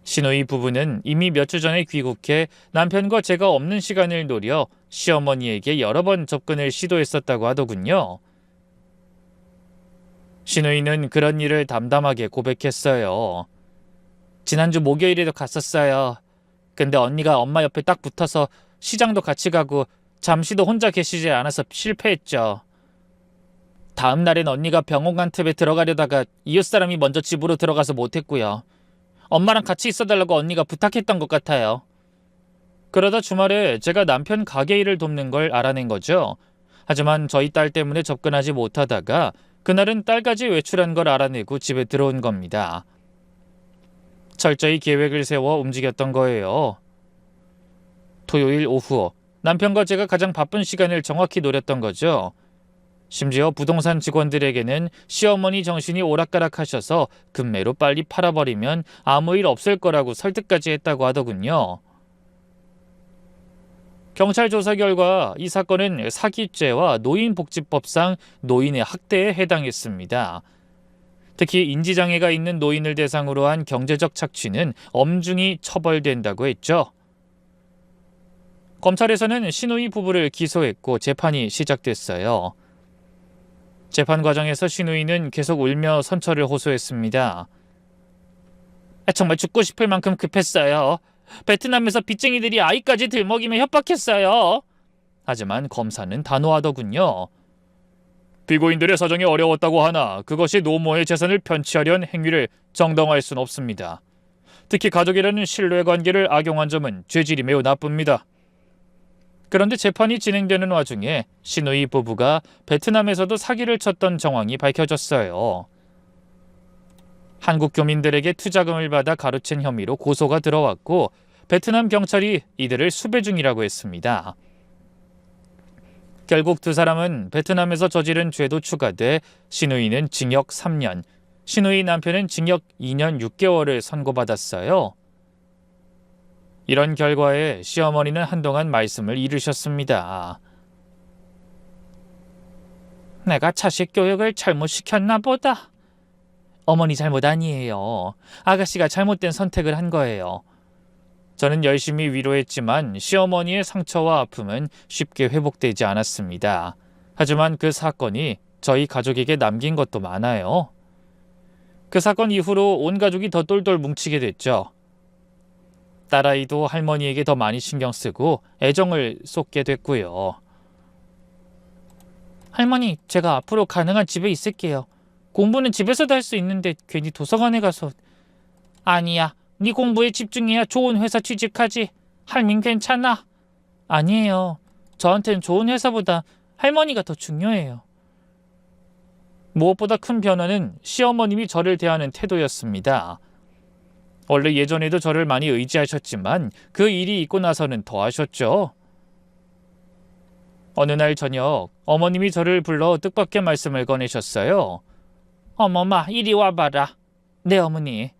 Speaker 1: 시누이 부부는 이미 몇 주 전에 귀국해 남편과 제가 없는 시간을 노려 시어머니에게 여러 번 접근을 시도했었다고 하더군요. 시누이는 그런 일을 담담하게 고백했어요. 지난주 목요일에도 갔었어요. 근데 언니가 엄마 옆에 딱 붙어서 시장도 같이 가고 잠시도 혼자 계시지 않아서 실패했죠. 다음 날엔 언니가 병원 간 틈에 들어가려다가 이웃 사람이 먼저 집으로 들어가서 못했고요. 엄마랑 같이 있어달라고 언니가 부탁했던 것 같아요. 그러다 주말에 제가 남편 가게 일을 돕는 걸 알아낸 거죠. 하지만 저희 딸 때문에 접근하지 못하다가 그날은 딸까지 외출한 걸 알아내고 집에 들어온 겁니다. 철저히 계획을 세워 움직였던 거예요. 토요일 오후 남편과 제가 가장 바쁜 시간을 정확히 노렸던 거죠. 심지어 부동산 직원들에게는 시어머니 정신이 오락가락하셔서 금매로 빨리 팔아버리면 아무 일 없을 거라고 설득까지 했다고 하더군요. 경찰 조사 결과 이 사건은 사기죄와 노인복지법상 노인의 학대에 해당했습니다. 특히 인지장애가 있는 노인을 대상으로 한 경제적 착취는 엄중히 처벌된다고 했죠. 검찰에서는 시누이 부부를 기소했고 재판이 시작됐어요. 재판 과정에서 시누이는 계속 울며 선처를 호소했습니다. 정말 죽고 싶을 만큼 급했어요. 베트남에서 빚쟁이들이 아이까지 들먹이며 협박했어요. 하지만 검사는 단호하더군요. 피고인들의 사정이 어려웠다고 하나 그것이 노모의 재산을 편취하려는 행위를 정당화할 수는 없습니다. 특히 가족이라는 신뢰관계를 악용한 점은 죄질이 매우 나쁩니다. 그런데 재판이 진행되는 와중에 시누이 부부가 베트남에서도 사기를 쳤던 정황이 밝혀졌어요. 한국 교민들에게 투자금을 받아 가로챈 혐의로 고소가 들어왔고 베트남 경찰이 이들을 수배 중이라고 했습니다. 결국 두 사람은 베트남에서 저지른 죄도 추가돼 시누이는 징역 3년, 시누이 남편은 징역 2년 6개월을 선고받았어요. 이런 결과에 시어머니는 한동안 말씀을 잃으셨습니다. 내가 자식 교육을 잘못 시켰나 보다. 어머니 잘못 아니에요. 아가씨가 잘못된 선택을 한 거예요. 저는 열심히 위로했지만 시어머니의 상처와 아픔은 쉽게 회복되지 않았습니다. 하지만 그 사건이 저희 가족에게 남긴 것도 많아요. 그 사건 이후로 온 가족이 더 똘똘 뭉치게 됐죠. 딸아이도 할머니에게 더 많이 신경 쓰고 애정을 쏟게 됐고요. 할머니, 제가 앞으로 가능한 집에 있을게요. 공부는 집에서도 할 수 있는데 괜히 도서관에 가서. 아니야, 네 공부에 집중해야 좋은 회사 취직하지. 할민 괜찮아. 아니에요. 저한텐 좋은 회사보다 할머니가 더 중요해요. 무엇보다 큰 변화는 시어머님이 저를 대하는 태도였습니다. 원래 예전에도 저를 많이 의지하셨지만 그 일이 있고 나서는 더 하셨죠. 어느 날 저녁 어머님이 저를 불러 뜻밖의 말씀을 꺼내셨어요. 어머마, 이리 와봐라. 네, 어머니.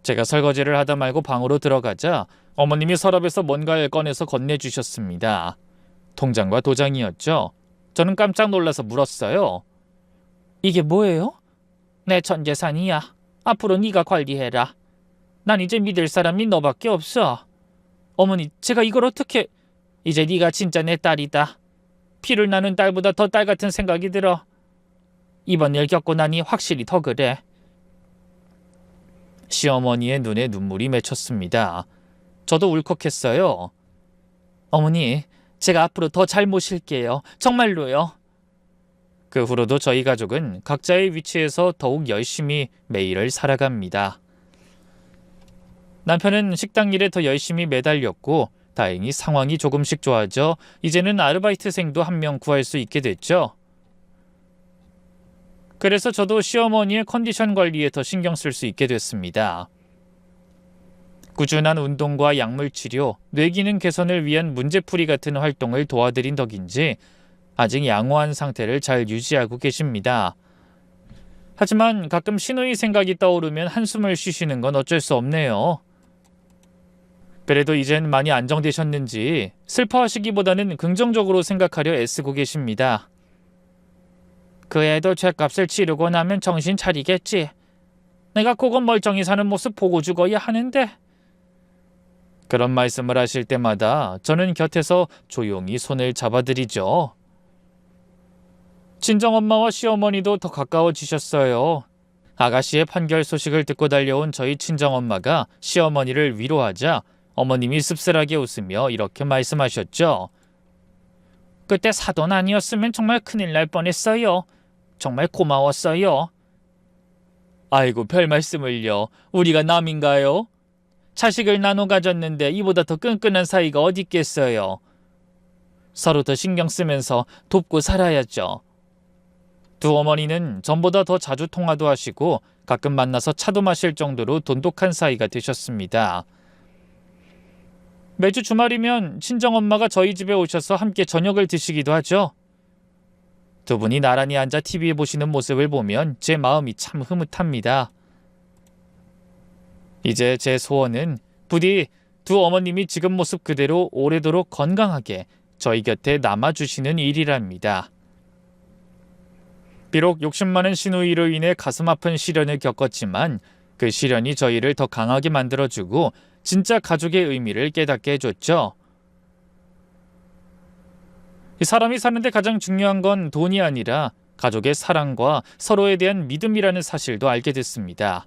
Speaker 1: 제가 설거지를 하다 말고 방으로 들어가자 어머님이 서랍에서 뭔가를 꺼내서 건네주셨습니다. 통장과 도장이었죠. 저는 깜짝 놀라서 물었어요. 이게 뭐예요? 내 전 재산이야. 앞으로 네가 관리해라. 난 이제 믿을 사람이 너밖에 없어. 어머니, 제가 이걸 어떻게... 이제 네가 진짜 내 딸이다. 피를 나눈 딸보다 더 딸 같은 생각이 들어. 이번 일 겪고 나니 확실히 더 그래. 시어머니의 눈에 눈물이 맺혔습니다. 저도 울컥했어요. 어머니, 제가 앞으로 더 잘 모실게요. 정말로요. 그 후로도 저희 가족은 각자의 위치에서 더욱 열심히 매일을 살아갑니다. 남편은 식당 일에 더 열심히 매달렸고 다행히 상황이 조금씩 좋아져 이제는 아르바이트생도 한 명 구할 수 있게 됐죠. 그래서 저도 시어머니의 컨디션 관리에 더 신경 쓸 수 있게 됐습니다. 꾸준한 운동과 약물 치료, 뇌기능 개선을 위한 문제풀이 같은 활동을 도와드린 덕인지 아직 양호한 상태를 잘 유지하고 계십니다. 하지만 가끔 신우이 생각이 떠오르면 한숨을 쉬시는 건 어쩔 수 없네요. 그래도 이젠 많이 안정되셨는지 슬퍼하시기보다는 긍정적으로 생각하려 애쓰고 계십니다. 그 애도 죗값을 치르고 나면 정신 차리겠지. 내가 그거 멀쩡히 사는 모습 보고 죽어야 하는데. 그런 말씀을 하실 때마다 저는 곁에서 조용히 손을 잡아드리죠. 친정엄마와 시어머니도 더 가까워지셨어요. 아가씨의 판결 소식을 듣고 달려온 저희 친정엄마가 시어머니를 위로하자 어머님이 씁쓸하게 웃으며 이렇게 말씀하셨죠. 그때 사돈 아니었으면 정말 큰일 날 뻔했어요. 정말 고마웠어요. 아이고, 별 말씀을요. 우리가 남인가요? 자식을 나눠 가졌는데 이보다 더 끈끈한 사이가 어디 있겠어요. 서로 더 신경 쓰면서 돕고 살아야죠. 두 어머니는 전보다 더 자주 통화도 하시고 가끔 만나서 차도 마실 정도로 돈독한 사이가 되셨습니다. 매주 주말이면 친정엄마가 저희 집에 오셔서 함께 저녁을 드시기도 하죠. 두 분이 나란히 앉아 TV 보시는 모습을 보면 제 마음이 참 흐뭇합니다. 이제 제 소원은 부디 두 어머님이 지금 모습 그대로 오래도록 건강하게 저희 곁에 남아주시는 일이랍니다. 비록 욕심 많은 시누이로 인해 가슴 아픈 시련을 겪었지만 그 시련이 저희를 더 강하게 만들어주고 진짜 가족의 의미를 깨닫게 해줬죠. 사람이 사는데 가장 중요한 건 돈이 아니라 가족의 사랑과 서로에 대한 믿음이라는 사실도 알게 됐습니다.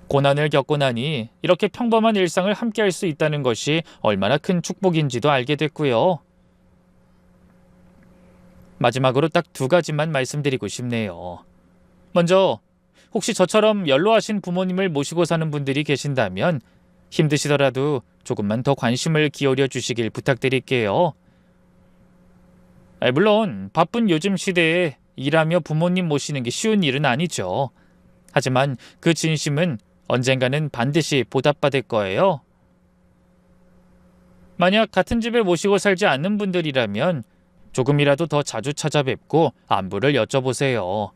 Speaker 1: 고난을 겪고 나니 이렇게 평범한 일상을 함께할 수 있다는 것이 얼마나 큰 축복인지도 알게 됐고요. 마지막으로 딱 두 가지만 말씀드리고 싶네요. 먼저 혹시 저처럼 연로하신 부모님을 모시고 사는 분들이 계신다면 힘드시더라도 조금만 더 관심을 기울여 주시길 부탁드릴게요. 물론 바쁜 요즘 시대에 일하며 부모님 모시는 게 쉬운 일은 아니죠. 하지만 그 진심은 언젠가는 반드시 보답받을 거예요. 만약 같은 집에 모시고 살지 않는 분들이라면 조금이라도 더 자주 찾아뵙고 안부를 여쭤보세요.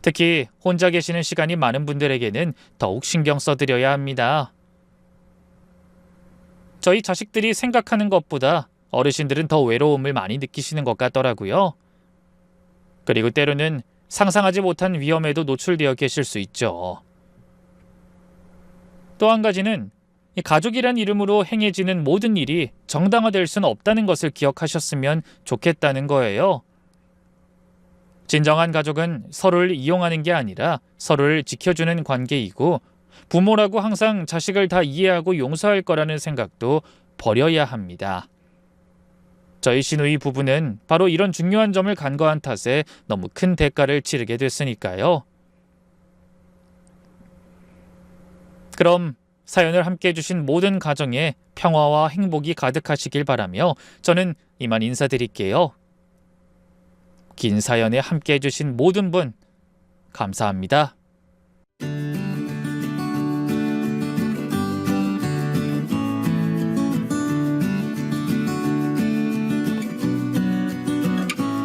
Speaker 1: 특히 혼자 계시는 시간이 많은 분들에게는 더욱 신경 써드려야 합니다. 저희 자식들이 생각하는 것보다 어르신들은 더 외로움을 많이 느끼시는 것 같더라고요. 그리고 때로는 상상하지 못한 위험에도 노출되어 계실 수 있죠. 또 한 가지는 이 가족이란 이름으로 행해지는 모든 일이 정당화될 수는 없다는 것을 기억하셨으면 좋겠다는 거예요. 진정한 가족은 서로를 이용하는 게 아니라 서로를 지켜주는 관계이고, 부모라고 항상 자식을 다 이해하고 용서할 거라는 생각도 버려야 합니다. 저희 시누이 부부는 바로 이런 중요한 점을 간과한 탓에 너무 큰 대가를 치르게 됐으니까요. 그럼 사연을 함께 해주신 모든 가정에 평화와 행복이 가득하시길 바라며 저는 이만 인사드릴게요. 긴 사연에 함께 해주신 모든 분 감사합니다.